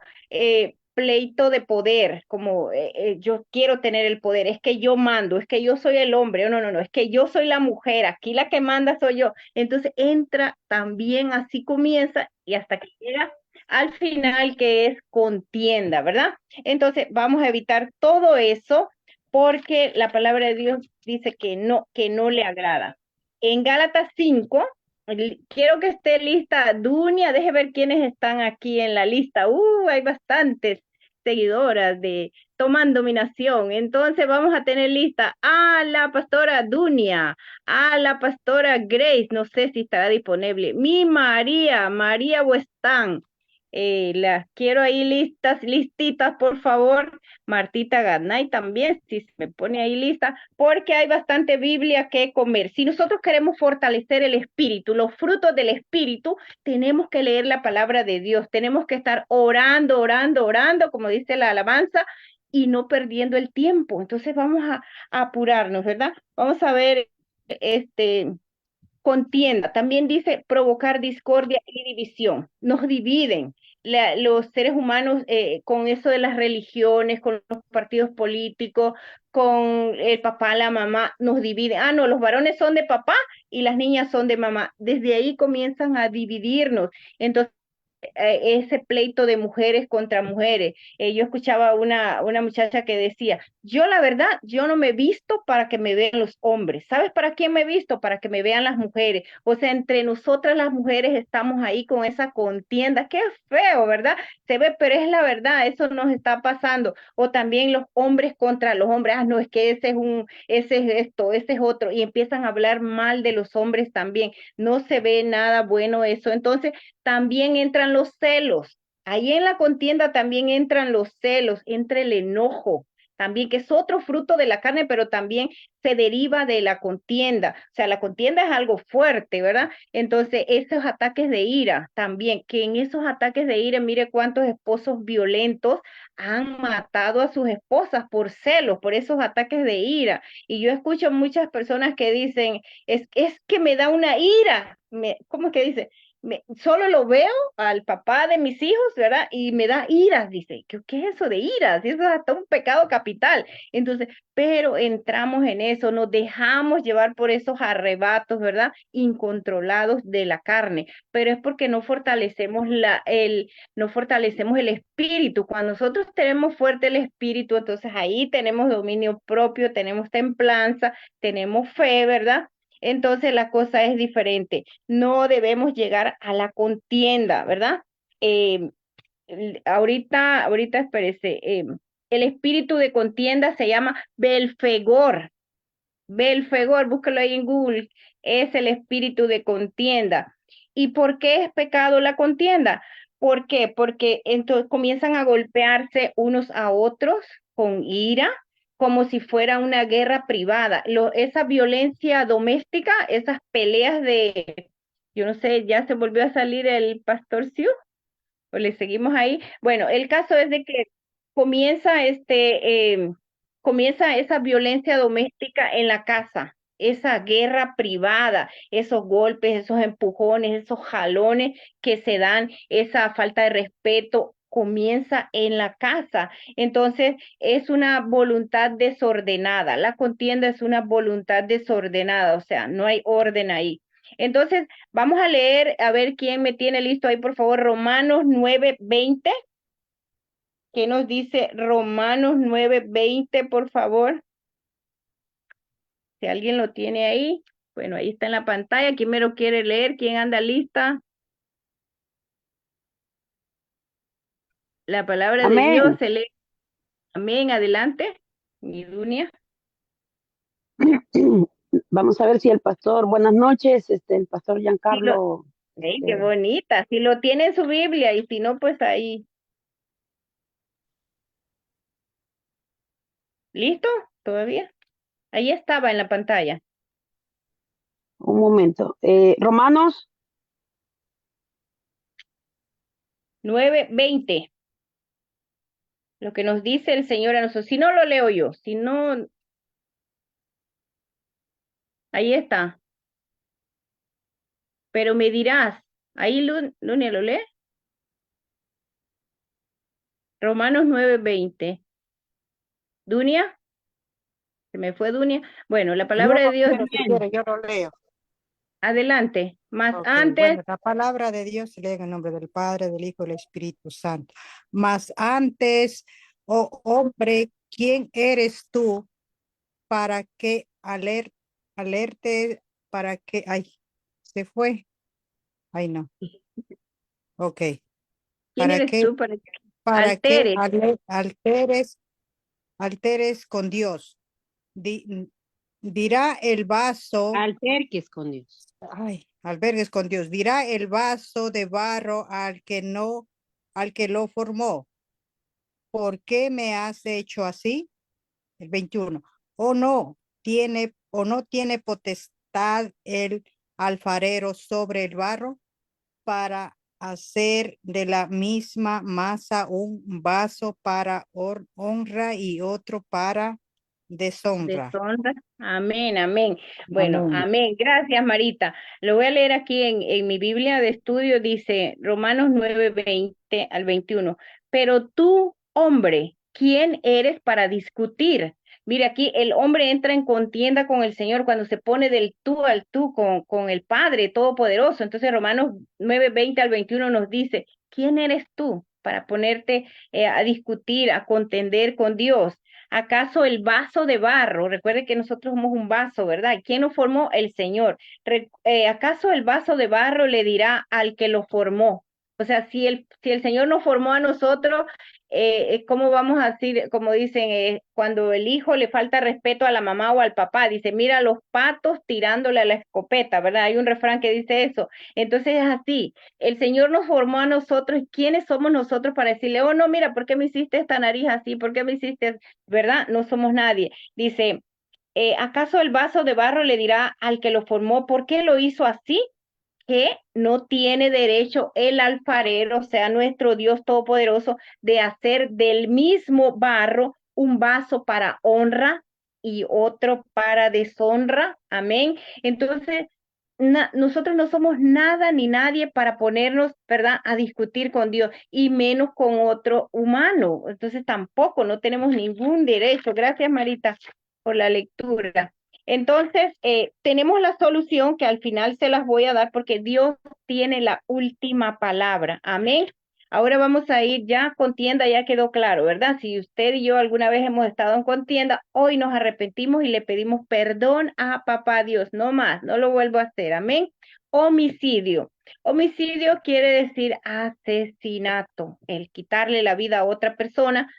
[SPEAKER 5] pleito de poder, como yo quiero tener el poder, es que yo mando, es que yo soy el hombre, no, no, no, es que yo soy la mujer, aquí la que manda soy yo. Entonces entra también, así comienza y hasta que llega al final que es contienda, ¿verdad? Entonces vamos a evitar todo eso porque la palabra de Dios dice que no le agrada. En Gálatas 5, quiero que esté lista Dunia, deje ver quiénes están aquí en la lista. Hay bastantes seguidoras de Toman Dominación. Entonces vamos a tener lista a la pastora Dunia, a la pastora Grace, no sé si estará disponible, mi María, María Huestán. Las quiero ahí listas, listitas, por favor. Martita Ganay también, si se me pone ahí lista, porque hay bastante Biblia que comer. Si nosotros queremos fortalecer el espíritu, los frutos del espíritu, tenemos que leer la palabra de Dios, tenemos que estar orando, orando, orando, como dice la alabanza, y no perdiendo el tiempo. Entonces vamos a apurarnos, ¿verdad? Vamos a ver, contienda. También dice provocar discordia y división. Nos dividen los seres humanos con eso de las religiones, con los partidos políticos, con el papá, la mamá, nos dividen. Ah, no, los varones son de papá y las niñas son de mamá. Desde ahí comienzan a dividirnos. Entonces, ese pleito de mujeres contra mujeres. Yo escuchaba una muchacha que decía, yo la verdad, yo no me he visto para que me vean los hombres. ¿Sabes para quién me he visto? Para que me vean las mujeres. O sea, entre nosotras las mujeres estamos ahí con esa contienda. Qué feo, ¿verdad? Se ve, pero es la verdad, eso nos está pasando. O también los hombres contra los hombres. Ah, no, es que ese es esto, ese es otro. Y empiezan a hablar mal de los hombres también. No se ve nada bueno eso. Entonces, también entran los celos. Ahí en la contienda también entran los celos, entra el enojo, también que es otro fruto de la carne, pero también se deriva de la contienda. O sea, la contienda es algo fuerte, ¿verdad? Entonces, esos ataques de ira también, que en esos ataques de ira, mire cuántos esposos violentos han matado a sus esposas por celos, por esos ataques de ira. Y yo escucho muchas personas que dicen, es que me da una ira. ¿Cómo es que dice? Solo lo veo al papá de mis hijos, ¿verdad? Y me da iras, dice. ¿Qué es eso de iras? Eso es hasta un pecado capital. Entonces, pero entramos en eso, nos dejamos llevar por esos arrebatos, ¿verdad? Incontrolados de la carne, pero es porque no fortalecemos el espíritu. Cuando nosotros tenemos fuerte el espíritu, entonces ahí tenemos dominio propio, tenemos templanza, tenemos fe, ¿verdad? Entonces la cosa es diferente. No debemos llegar a la contienda, ¿verdad? Eh, ahorita, espérese, el espíritu de contienda se llama Belfegor. Belfegor, búscalo ahí en Google, es el espíritu de contienda. ¿Y por qué es pecado la contienda? ¿Por qué? Porque entonces comienzan a golpearse unos a otros con ira, como si fuera una guerra privada. Esa violencia doméstica, esas peleas Yo no sé, ¿ya se volvió a salir el pastor Siu? ¿O le seguimos ahí? Bueno, el caso es de que comienza comienza esa violencia doméstica en la casa, esa guerra privada, esos golpes, esos empujones, esos jalones que se dan, esa falta de respeto comienza en la casa. Entonces, es una voluntad desordenada. La contienda es una voluntad desordenada, o sea, no hay orden ahí. Entonces, vamos a leer, a ver quién me tiene listo ahí, por favor, Romanos 9:20. ¿Qué nos dice Romanos 9:20, por favor? Si alguien lo tiene ahí, bueno, ahí está en la pantalla. ¿Quién me lo quiere leer? ¿Quién anda lista? La palabra de Dios
[SPEAKER 6] Amén.
[SPEAKER 5] se lee. Amén, adelante. Mi Dunia.
[SPEAKER 6] Vamos a ver si el pastor, buenas noches, el pastor
[SPEAKER 5] Sí lo,
[SPEAKER 6] Giancarlo,
[SPEAKER 5] ¡Ey, qué bonita! Si lo tiene en su Biblia y si no, pues ahí. ¿Listo? ¿Todavía? Ahí estaba en la pantalla.
[SPEAKER 6] un momento. Romanos,
[SPEAKER 5] 9:20. Lo que nos dice el Señor a nosotros. Si no, lo leo yo. Si no, ahí está. Pero me dirás, ahí Lunia lo lee. Romanos 9:20. Dunia, se me fue Dunia. Bueno, la
[SPEAKER 7] Yo
[SPEAKER 5] palabra de
[SPEAKER 7] lo
[SPEAKER 5] Dios,
[SPEAKER 7] leo, si quiere, yo lo leo.
[SPEAKER 5] adelante. Más
[SPEAKER 7] Ok,
[SPEAKER 5] antes,
[SPEAKER 7] bueno, la palabra de Dios se lee en el nombre del Padre, del Hijo y del Espíritu Santo. Mas antes, oh hombre, ¿quién eres tú para que alerte, para que, ay, se fue? Ay, no. Ok,
[SPEAKER 5] ¿quién
[SPEAKER 7] para
[SPEAKER 5] eres
[SPEAKER 7] que,
[SPEAKER 5] tú para que
[SPEAKER 7] para que
[SPEAKER 5] alteres?
[SPEAKER 7] alteres con Dios. Dirá el vaso.
[SPEAKER 8] Alterques con Dios.
[SPEAKER 7] Ay, albergues con Dios. Dirá el vaso de barro al que no, al que lo formó. ¿Por qué me has hecho así? El 21. O no tiene potestad el alfarero sobre el barro para hacer de la misma masa un vaso para honra y otro para deshonra.
[SPEAKER 5] Deshonra. Amén, amén. Bueno,
[SPEAKER 7] Amén.
[SPEAKER 5] amén. Gracias, Marita. Lo voy a leer aquí en mi Biblia de estudio, dice Romanos 9:20 al 21. Pero tú, hombre, ¿quién eres para discutir? Mira, aquí el hombre entra en contienda con el Señor cuando se pone del tú al tú con el Padre Todopoderoso. Entonces, Romanos 9:20 al 21 nos dice, ¿quién eres tú para ponerte a discutir, a contender con Dios? ¿Acaso el vaso de barro? Recuerde que nosotros somos un vaso, ¿verdad? ¿Quién nos formó? El Señor. ¿Acaso el vaso de barro le dirá al que lo formó? O sea, si el Señor nos formó a nosotros, ¿cómo vamos a decir, como dicen, cuando el hijo le falta respeto a la mamá o al papá? Dice, mira los patos tirándole a la escopeta, ¿verdad? Hay un refrán que dice eso. Entonces es así. El Señor nos formó a nosotros. ¿Quiénes somos nosotros para decirle, oh, no, mira, ¿por qué me hiciste esta nariz así? ¿Por qué me hiciste, verdad? No somos nadie. Dice, ¿acaso el vaso de barro le dirá al que lo formó, por qué lo hizo así? Que no tiene derecho el alfarero, o sea, nuestro Dios Todopoderoso, de hacer del mismo barro un vaso para honra y otro para deshonra. Amén. Entonces, nosotros no somos nada ni nadie para ponernos, ¿verdad?, a discutir con Dios y menos con otro humano. Entonces, tampoco, no tenemos ningún derecho. Gracias, Marita, por la lectura. Entonces, tenemos la solución que al final se las voy a dar porque Dios tiene la última palabra. Amén. Ahora vamos a ir ya a contienda, ya quedó claro, ¿verdad? Si usted y yo alguna vez hemos estado en contienda, hoy nos arrepentimos y le pedimos perdón a papá Dios, no más, no lo vuelvo a hacer. Amén. Homicidio. Homicidio quiere decir asesinato, el quitarle la vida a otra persona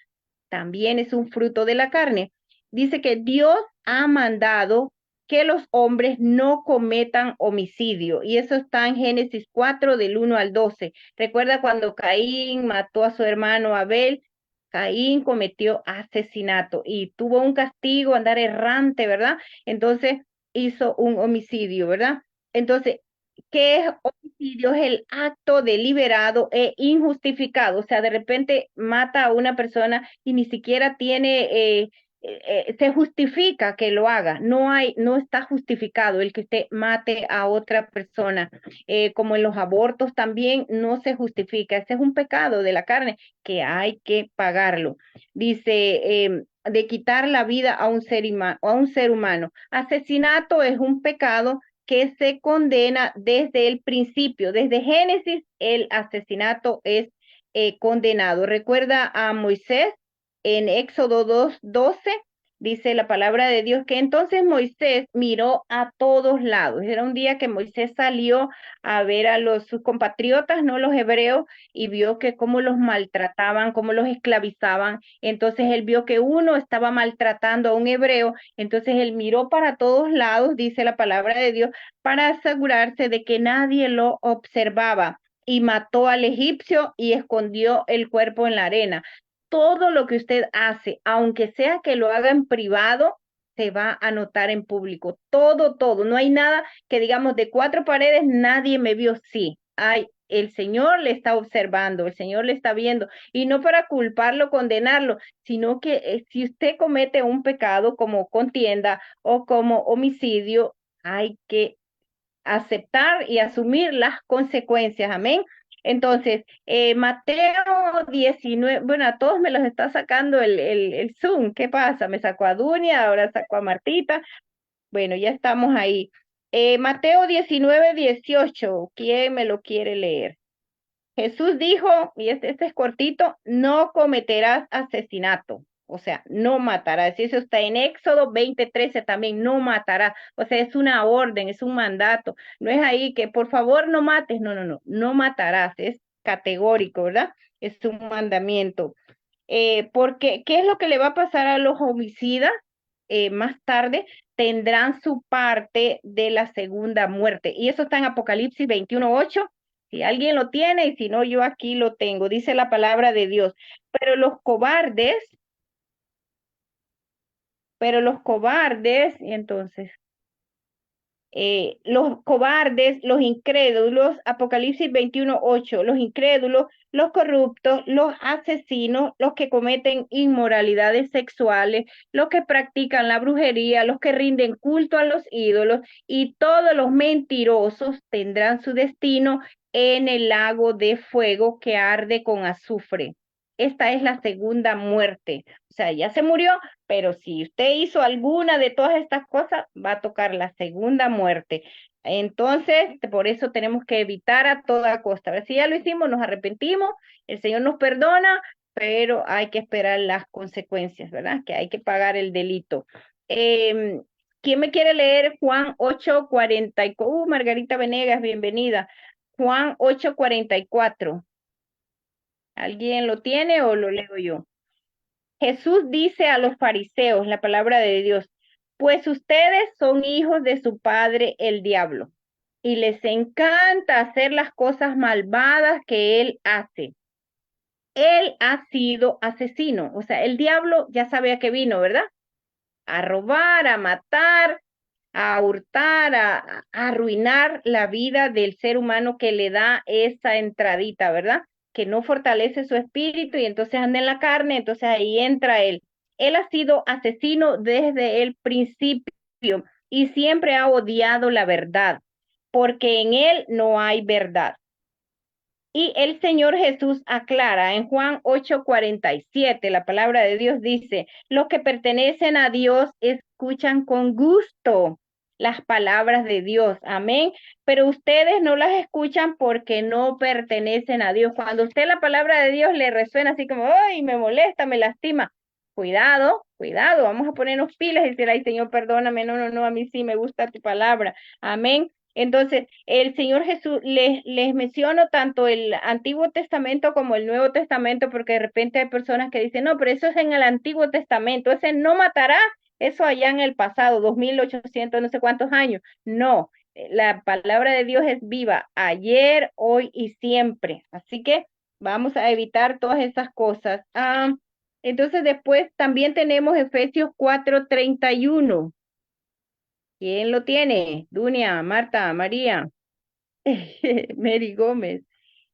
[SPEAKER 5] también es un fruto de la carne. Dice que Dios ha mandado que los hombres no cometan homicidio. Y eso está en Génesis 4, del 1 al 12. Recuerda cuando Caín mató a su hermano Abel, Caín cometió asesinato y tuvo un castigo, andar errante, ¿verdad? Entonces hizo un homicidio, ¿verdad? Entonces, ¿qué es homicidio? Es el acto deliberado e injustificado. O sea, de repente mata a una persona y ni siquiera se justifica que lo haga. No está justificado el que usted mate a otra persona. Como en los abortos también no se justifica. Ese es un pecado de la carne que hay que pagarlo. Dice, de quitar la vida a a un ser humano. Asesinato es un pecado que se condena desde el principio, desde Génesis, el asesinato es condenado. Recuerda a Moisés en Éxodo 2:12, dice la palabra de Dios que entonces Moisés miró a todos lados. Era un día que Moisés salió a ver a sus compatriotas, no los hebreos, y vio que cómo los maltrataban, cómo los esclavizaban. Entonces él vio que uno estaba maltratando a un hebreo, entonces él miró para todos lados, dice la palabra de Dios, para asegurarse de que nadie lo observaba y mató al egipcio y escondió el cuerpo en la arena. Todo lo que usted hace, aunque sea que lo haga en privado, se va a notar en público. Todo, todo. No hay nada que digamos de cuatro paredes, nadie me vio. Sí, el Señor le está observando, el Señor le está viendo. Y no para culparlo, condenarlo, sino que si usted comete un pecado como contienda o como homicidio, hay que aceptar y asumir las consecuencias. Amén. Entonces, Mateo 19, bueno, a todos me los está sacando el Zoom. ¿Qué pasa? Me sacó a Dunia, ahora sacó a Martita. Bueno, ya estamos ahí. Mateo 19:18, ¿quién me lo quiere leer? Jesús dijo, y este es cortito, no cometerás asesinato, o sea, no matarás. Y eso está en Éxodo 20:13 también, no matarás. O sea, es una orden, es un mandato. No es ahí que por favor no mates, no, no, no, no matarás, es categórico, ¿verdad? Es un mandamiento. Porque, ¿qué es lo que le va a pasar a los homicidas? Más tarde tendrán su parte de la segunda muerte. Y eso está en Apocalipsis 21:8. Si alguien lo tiene y si no, yo aquí lo tengo. Dice la palabra de Dios. Pero los cobardes, y entonces, los cobardes, los incrédulos, Apocalipsis 21:8, los incrédulos, los corruptos, los asesinos, los que cometen inmoralidades sexuales, los que practican la brujería, los que rinden culto a los ídolos y todos los mentirosos tendrán su destino en el lago de fuego que arde con azufre. Esta es la segunda muerte. O sea, ya se murió, pero si usted hizo alguna de todas estas cosas, va a tocar la segunda muerte. Entonces, por eso tenemos que evitar a toda costa. A ver si ya lo hicimos, nos arrepentimos, el Señor nos perdona, pero hay que esperar las consecuencias, ¿verdad? Que hay que pagar el delito. ¿Quién me quiere leer Juan 8:44? Margarita Venegas, bienvenida. Juan 8:44. ¿Alguien lo tiene o lo leo yo? Jesús dice a los fariseos, la palabra de Dios, pues ustedes son hijos de su padre el diablo y les encanta hacer las cosas malvadas que él hace. Él ha sido asesino, o sea, el diablo ya sabe a qué vino, ¿verdad? A robar, a matar, a hurtar, a arruinar la vida del ser humano que le da esa entradita, ¿verdad? Que no fortalece su espíritu y entonces anda en la carne, entonces ahí entra él. Él ha sido asesino desde el principio y siempre ha odiado la verdad, porque en él no hay verdad. Y el Señor Jesús aclara en Juan 8:47, la palabra de Dios dice, los que pertenecen a Dios escuchan con gusto las palabras de Dios, amén, pero ustedes no las escuchan porque no pertenecen a Dios. Cuando usted la palabra de Dios le resuena así como, ay, me molesta, me lastima, cuidado, cuidado, vamos a ponernos pilas y decir, ay, Señor, perdóname, no, no, no, a mí sí me gusta tu palabra, amén. Entonces, el Señor Jesús, les menciono tanto el Antiguo Testamento como el Nuevo Testamento, porque de repente hay personas que dicen, no, pero eso es en el Antiguo Testamento, ese no matará, eso allá en el pasado, 2800, no sé cuántos años. No, la palabra de Dios es viva, ayer, hoy y siempre. Así que vamos a evitar todas esas cosas. Entonces, después también tenemos Efesios 4:31. ¿Quién lo tiene? Dunia, Marta, María. Mary Gómez.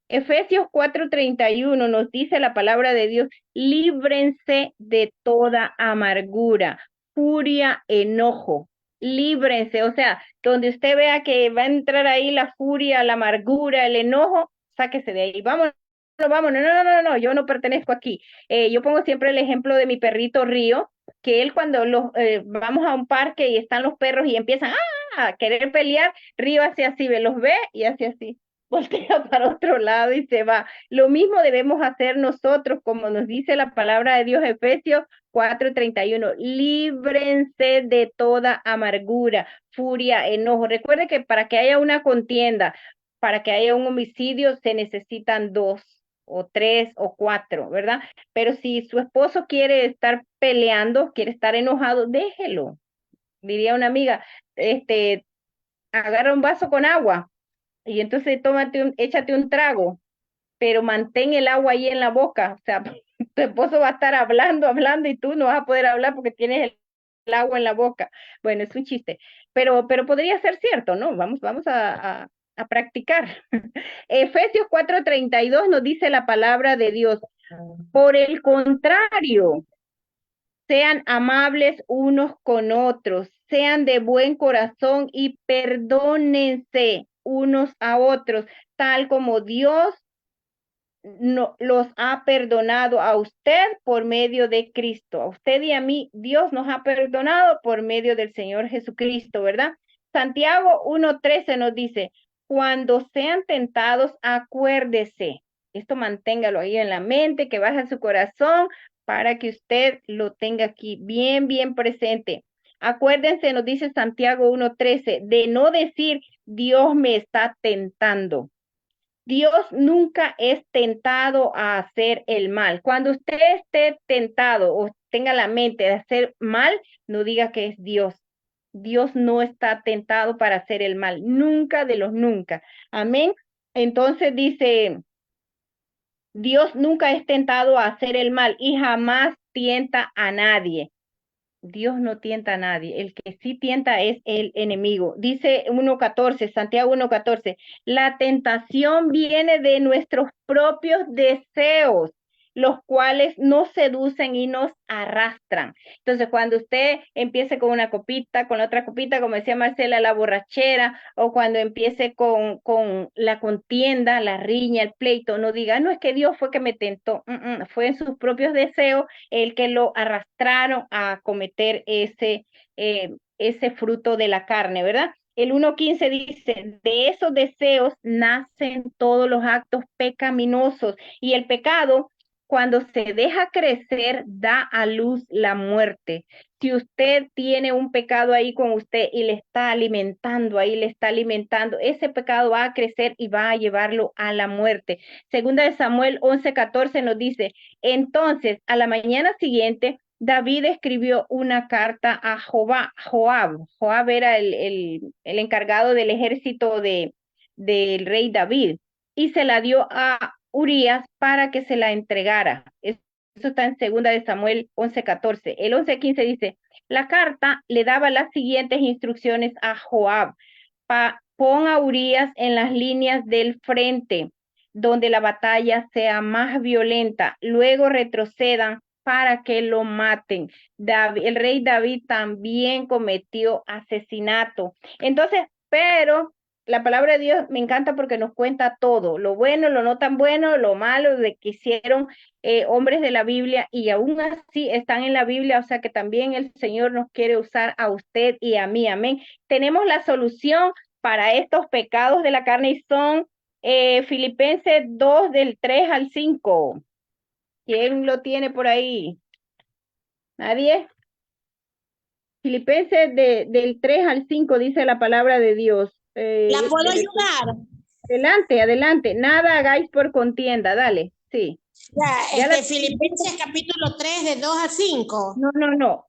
[SPEAKER 5] Efesios 4:31 nos dice la palabra de Dios, líbrense de toda amargura, furia, enojo, líbrense, o sea, donde usted vea que va a entrar ahí la furia, la amargura, el enojo, sáquese de ahí, vámonos, vámonos, no, yo no pertenezco aquí. Yo pongo siempre el ejemplo de mi perrito Río, que él cuando vamos a un parque y están los perros y empiezan a querer pelear, Río hace así, los ve y hace así, voltea para otro lado y se va. Lo mismo debemos hacer nosotros, como nos dice la palabra de Dios, Efesios 4:31. Líbrense de toda amargura, furia, enojo. Recuerde que para que haya una contienda, para que haya un homicidio, se necesitan 2 o 3 o 4, ¿verdad? Pero si su esposo quiere estar peleando, quiere estar enojado, déjelo. Diría una amiga, agarra un vaso con agua y entonces échate un trago, pero mantén el agua ahí en la boca. O sea, tu esposo va a estar hablando y tú no vas a poder hablar porque tienes el agua en la boca. Bueno, es un chiste, pero podría ser cierto, ¿no? Vamos a practicar. Efesios 4:32 nos dice la palabra de Dios. Por el contrario, sean amables unos con otros, sean de buen corazón y perdónense unos a otros, tal como Dios los ha perdonado a usted por medio de Cristo. A usted y a mí, Dios nos ha perdonado por medio del Señor Jesucristo, ¿verdad? Santiago 1:13 nos dice, cuando sean tentados, acuérdese. Esto manténgalo ahí en la mente, que baje a su corazón para que usted lo tenga aquí bien, bien presente. Acuérdense, nos dice Santiago 1:13, de no decir, Dios me está tentando. Dios nunca es tentado a hacer el mal. Cuando usted esté tentado o tenga la mente de hacer mal, no diga que es Dios. Dios no está tentado para hacer el mal, nunca de los nunca. Amén. Entonces dice, Dios nunca es tentado a hacer el mal y jamás tienta a nadie. Dios no tienta a nadie, el que sí tienta es el enemigo. Dice 1:14, Santiago 1:14, la tentación viene de nuestros propios deseos, los cuales nos seducen y nos arrastran. Entonces, cuando usted empiece con una copita, con la otra copita, como decía Marcela, la borrachera, o cuando empiece con la contienda, la riña, el pleito, no diga, no, es que Dios fue que me tentó. Fue en sus propios deseos el que lo arrastraron a cometer ese fruto de la carne, ¿verdad? El 1:15 dice, de esos deseos nacen todos los actos pecaminosos y el pecado, cuando se deja crecer, da a luz la muerte. Si usted tiene un pecado ahí con usted y le está alimentando, ese pecado va a crecer y va a llevarlo a la muerte. Segunda de Samuel 11:14 nos dice, entonces a la mañana siguiente, David escribió una carta a Joab. Joab era el encargado del ejército del rey David y se la dio a Urías para que se la entregara. Eso está en segunda de Samuel 11:14. El 11:15 dice, la carta le daba las siguientes instrucciones a Joab. Pon a Urías en las líneas del frente, donde la batalla sea más violenta. Luego retrocedan para que lo maten. El rey David también cometió asesinato. Entonces, pero la palabra de Dios me encanta porque nos cuenta todo, lo bueno, lo no tan bueno, lo malo de que hicieron hombres de la Biblia y aún así están en la Biblia, o sea que también el Señor nos quiere usar a usted y a mí, amén. Tenemos la solución para estos pecados de la carne y son Filipenses 2 del 3 al 5. ¿Quién lo tiene por ahí? ¿Nadie? Filipenses del 3 al 5 dice la palabra de Dios.
[SPEAKER 3] ¿La puedo ayudar?
[SPEAKER 5] Adelante. Nada hagáis por contienda, dale, sí.
[SPEAKER 3] Ya Filipenses capítulo 3 de 2 a 5.
[SPEAKER 5] No.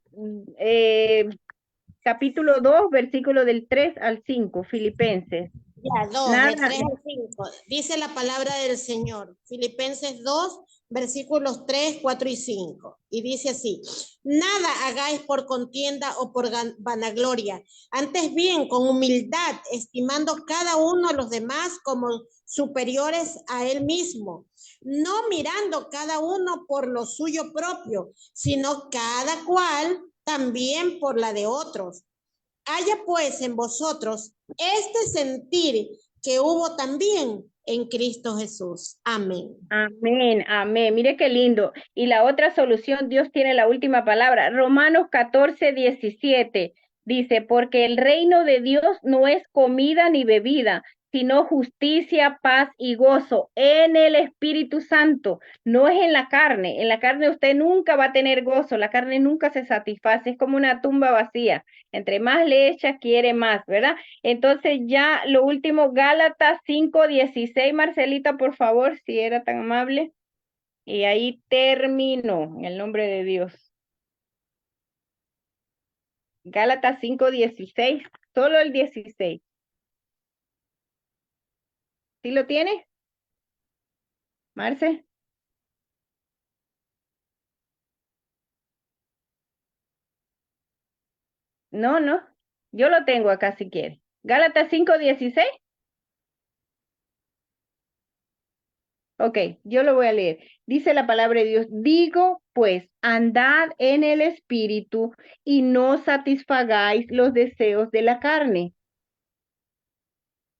[SPEAKER 5] Capítulo 2, versículo del 3 al 5, Filipenses.
[SPEAKER 3] Ya, 2, de 3 al 5. Dice la palabra del Señor. Filipenses 2, versículos 3, 4 y 5. Y dice así: nada hagáis por contienda o por vanagloria, antes bien con humildad, estimando cada uno a los demás como superiores a él mismo, no mirando cada uno por lo suyo propio, sino cada cual también por la de otros. Haya pues en vosotros este sentir que hubo también en Cristo Jesús. Amén.
[SPEAKER 5] Amén, amén. Mire qué lindo. Y la otra solución, Dios tiene la última palabra. Romanos 14:17 dice, porque el reino de Dios no es comida ni bebida, sino justicia, paz y gozo en el Espíritu Santo. No es en la carne. En la carne usted nunca va a tener gozo. La carne nunca se satisface. Es como una tumba vacía. Entre más le echa, quiere más, ¿verdad? Entonces ya lo último, Gálatas 5:16, Marcelita, por favor, si era tan amable. Y ahí termino, en el nombre de Dios. Gálatas 5:16, solo el 16. ¿Sí lo tiene, Marce? No, no. Yo lo tengo acá si quiere. Gálatas 5:16. Ok, yo lo voy a leer. Dice la palabra de Dios, digo pues, andad en el Espíritu y no satisfagáis los deseos de la carne.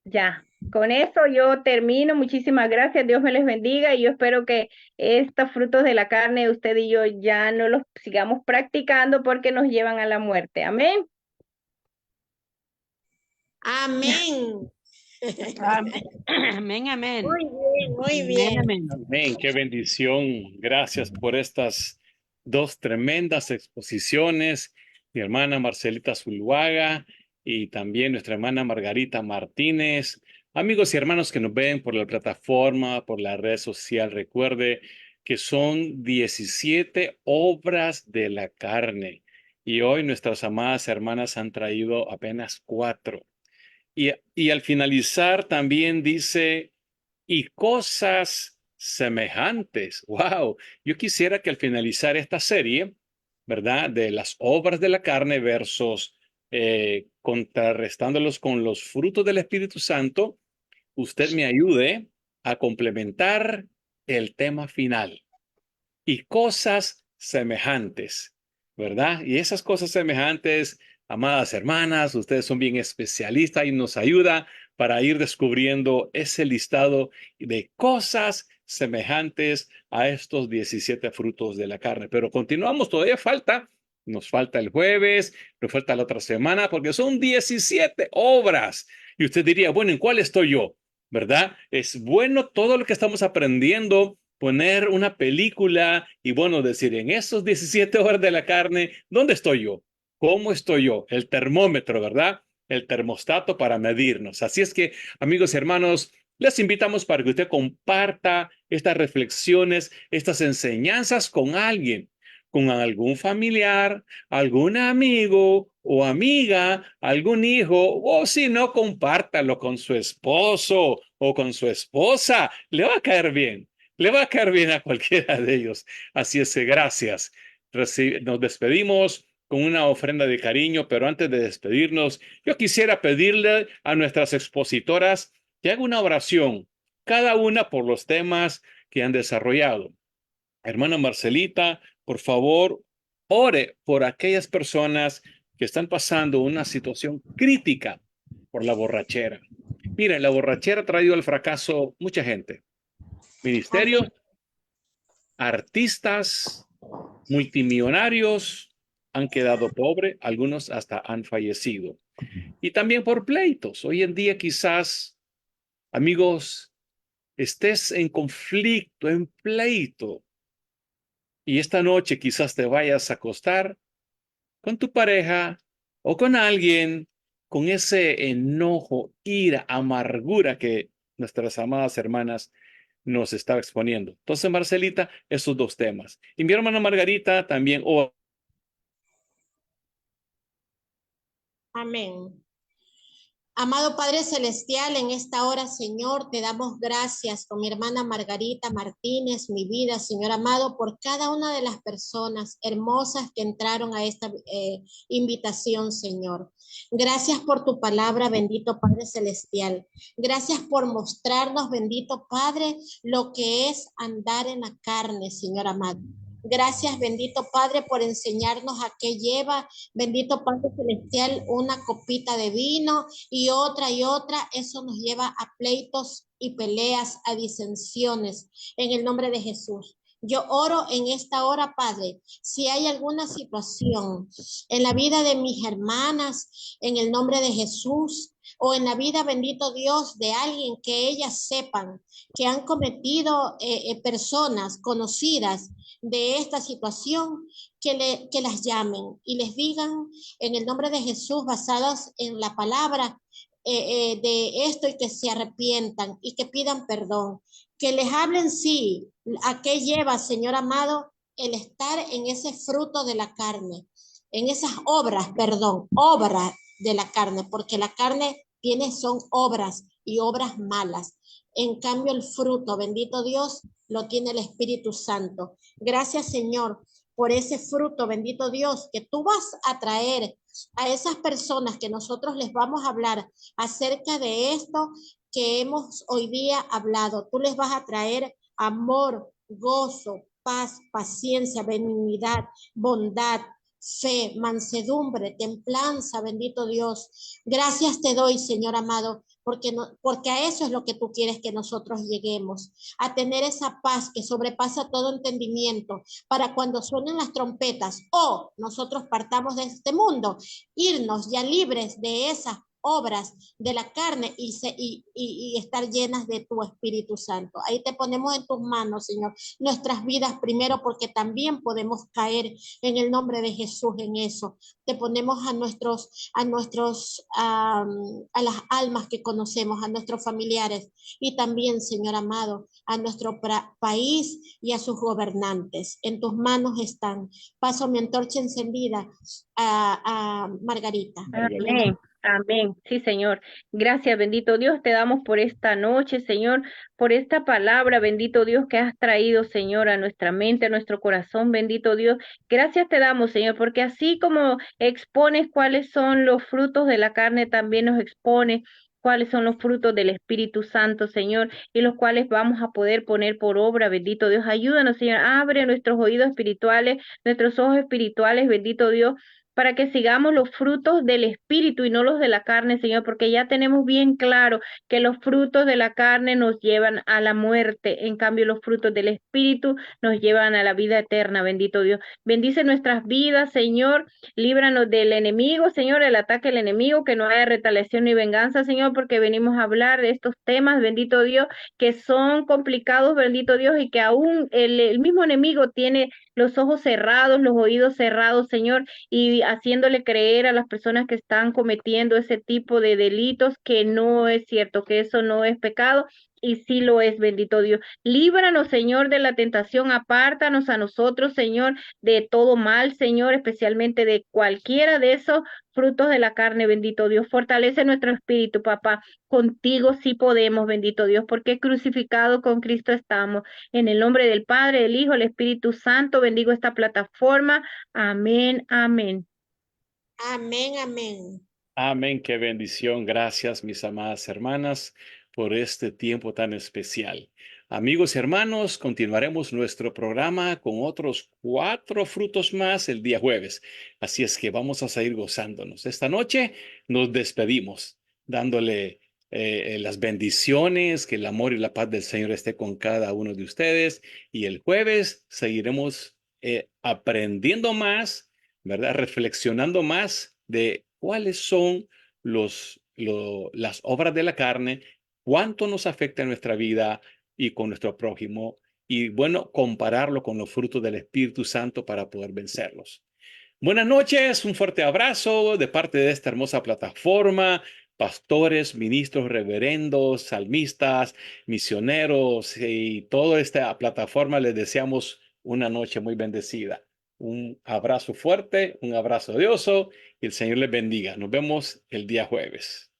[SPEAKER 5] Ya, con eso yo termino. Muchísimas gracias, Dios me les bendiga y yo espero que estos frutos de la carne, usted y yo ya no los sigamos practicando porque nos llevan a la muerte. Amén.
[SPEAKER 3] Amén.
[SPEAKER 6] Amén, amén.
[SPEAKER 3] Muy bien, muy
[SPEAKER 6] Amén,
[SPEAKER 3] bien.
[SPEAKER 6] amén.
[SPEAKER 2] Amén, qué bendición. Gracias por estas dos tremendas exposiciones. Mi hermana Marcelita Zuluaga y también nuestra hermana Margarita Martínez. Amigos y hermanos que nos ven por la plataforma, por la red social, recuerde que son 17 obras de la carne. Y hoy nuestras amadas hermanas han traído apenas 4. Y al finalizar también dice, y cosas semejantes. Wow, yo quisiera que al finalizar esta serie, ¿verdad? De las obras de la carne versus contrarrestándolos con los frutos del Espíritu Santo, usted me ayude a complementar el tema final. Y cosas semejantes, ¿verdad? Y esas cosas semejantes, amadas hermanas, ustedes son bien especialistas y nos ayuda para ir descubriendo ese listado de cosas semejantes a estos 17 frutos de la carne. Pero continuamos, todavía falta, nos falta el jueves, nos falta la otra semana, porque son 17 obras. Y usted diría, bueno, ¿en cuál estoy yo? ¿Verdad? Es bueno todo lo que estamos aprendiendo, poner una película y bueno, decir, en esos 17 horas de la carne, ¿dónde estoy yo? ¿Cómo estoy yo? El termómetro, ¿verdad? El termostato para medirnos. Así es que, amigos y hermanos, les invitamos para que usted comparta estas reflexiones, estas enseñanzas con alguien, con algún familiar, algún amigo o amiga, algún hijo, o si no, compártalo con su esposo o con su esposa. Le va a caer bien. Le va a caer bien a cualquiera de ellos. Así es, gracias. Nos despedimos con una ofrenda de cariño, pero antes de despedirnos, yo quisiera pedirle a nuestras expositoras que haga una oración, cada una por los temas que han desarrollado. Hermana Marcelita, por favor, ore por aquellas personas que están pasando una situación crítica por la borrachera. Miren, la borrachera ha traído al fracaso mucha gente. Ministerios, artistas, multimillonarios han quedado pobres, algunos hasta han fallecido. Y también por pleitos. Hoy en día quizás, amigos, estés en conflicto, en pleito, y esta noche quizás te vayas a acostar con tu pareja o con alguien con ese enojo, ira, amargura que nuestras amadas hermanas nos está exponiendo. Entonces, Marcelita, esos dos temas. Y mi hermana Margarita también.
[SPEAKER 3] Amén. Amado Padre Celestial, en esta hora, Señor, te damos gracias con mi hermana Margarita Martínez, mi vida, Señor amado, por cada una de las personas hermosas que entraron a esta invitación, Señor. Gracias por tu palabra, bendito Padre Celestial. Gracias por mostrarnos, bendito Padre, lo que es andar en la carne, Señor amado. Gracias, bendito Padre, por enseñarnos a qué lleva, bendito Padre Celestial, una copita de vino y otra, eso nos lleva a pleitos y peleas, a disensiones, en el nombre de Jesús. Yo oro en esta hora, Padre, si hay alguna situación en la vida de mis hermanas, en el nombre de Jesús, o en la vida, bendito Dios, de alguien que ellas sepan que han cometido personas conocidas de esta situación, que las llamen y les digan en el nombre de Jesús, basadas en la palabra de esto, y que se arrepientan y que pidan perdón, que les hablen, sí, a qué lleva, Señor amado, el estar en ese fruto de la carne, en esas obras, perdón, obras de la carne, porque la carne son obras y obras malas. En cambio, el fruto, bendito Dios, lo tiene el Espíritu Santo. Gracias, Señor, por ese fruto, bendito Dios, que tú vas a traer a esas personas que nosotros les vamos a hablar acerca de esto que hemos hoy día hablado. Tú les vas a traer amor, gozo, paz, paciencia, benignidad, bondad, fe, mansedumbre, templanza, bendito Dios. Gracias te doy, Señor amado, porque a eso es lo que tú quieres que nosotros lleguemos, a tener esa paz que sobrepasa todo entendimiento, para cuando suenen las trompetas o nosotros partamos de este mundo, irnos ya libres de esas obras de la carne y estar llenas de tu Espíritu Santo. Ahí te ponemos en tus manos, Señor, nuestras vidas primero, porque también podemos caer en el nombre de Jesús en eso. Te ponemos a las almas que conocemos, a nuestros familiares, y también, Señor amado, a nuestro país y a sus gobernantes. En tus manos están. Paso mi antorcha encendida a Margarita.
[SPEAKER 5] Amén. Amén. Sí, Señor. Gracias, bendito Dios. Te damos por esta noche, Señor, por esta palabra, bendito Dios, que has traído, Señor, a nuestra mente, a nuestro corazón, bendito Dios. Gracias te damos, Señor, porque así como expones cuáles son los frutos de la carne, también nos expones cuáles son los frutos del Espíritu Santo, Señor, y los cuales vamos a poder poner por obra, bendito Dios. Ayúdanos, Señor. Abre nuestros oídos espirituales, nuestros ojos espirituales, bendito Dios, para que sigamos los frutos del Espíritu y no los de la carne, Señor, porque ya tenemos bien claro que los frutos de la carne nos llevan a la muerte, en cambio los frutos del Espíritu nos llevan a la vida eterna, bendito Dios. Bendice nuestras vidas, Señor, líbranos del enemigo, Señor, el ataque del enemigo, que no haya retaliación ni venganza, Señor, porque venimos a hablar de estos temas, bendito Dios, que son complicados, bendito Dios, y que aún el mismo enemigo tiene los ojos cerrados, los oídos cerrados, Señor, y haciéndole creer a las personas que están cometiendo ese tipo de delitos que no es cierto, que eso no es pecado. Y sí lo es, bendito Dios. Líbranos, Señor, de la tentación. Apártanos a nosotros, Señor, de todo mal, Señor, especialmente de cualquiera de esos frutos de la carne, bendito Dios. Fortalece nuestro espíritu, papá. Contigo sí podemos, bendito Dios, porque crucificado con Cristo estamos. En el nombre del Padre, del Hijo, del Espíritu Santo, bendigo esta plataforma. Amén, amén.
[SPEAKER 3] Amén, amén.
[SPEAKER 2] Amén, qué bendición. Gracias, mis amadas hermanas, por este tiempo tan especial. Amigos y hermanos, continuaremos nuestro programa con otros 4 frutos más el día jueves. Así es que vamos a seguir gozándonos. Esta noche nos despedimos, dándole las bendiciones, que el amor y la paz del Señor esté con cada uno de ustedes. Y el jueves seguiremos aprendiendo más, ¿verdad? Reflexionando más de cuáles son las obras de la carne, cuánto nos afecta en nuestra vida y con nuestro prójimo, y bueno, compararlo con los frutos del Espíritu Santo para poder vencerlos. Buenas noches, un fuerte abrazo de parte de esta hermosa plataforma, pastores, ministros, reverendos, salmistas, misioneros y toda esta plataforma. Les deseamos una noche muy bendecida. Un abrazo fuerte, un abrazo de oso, y el Señor les bendiga. Nos vemos el día jueves.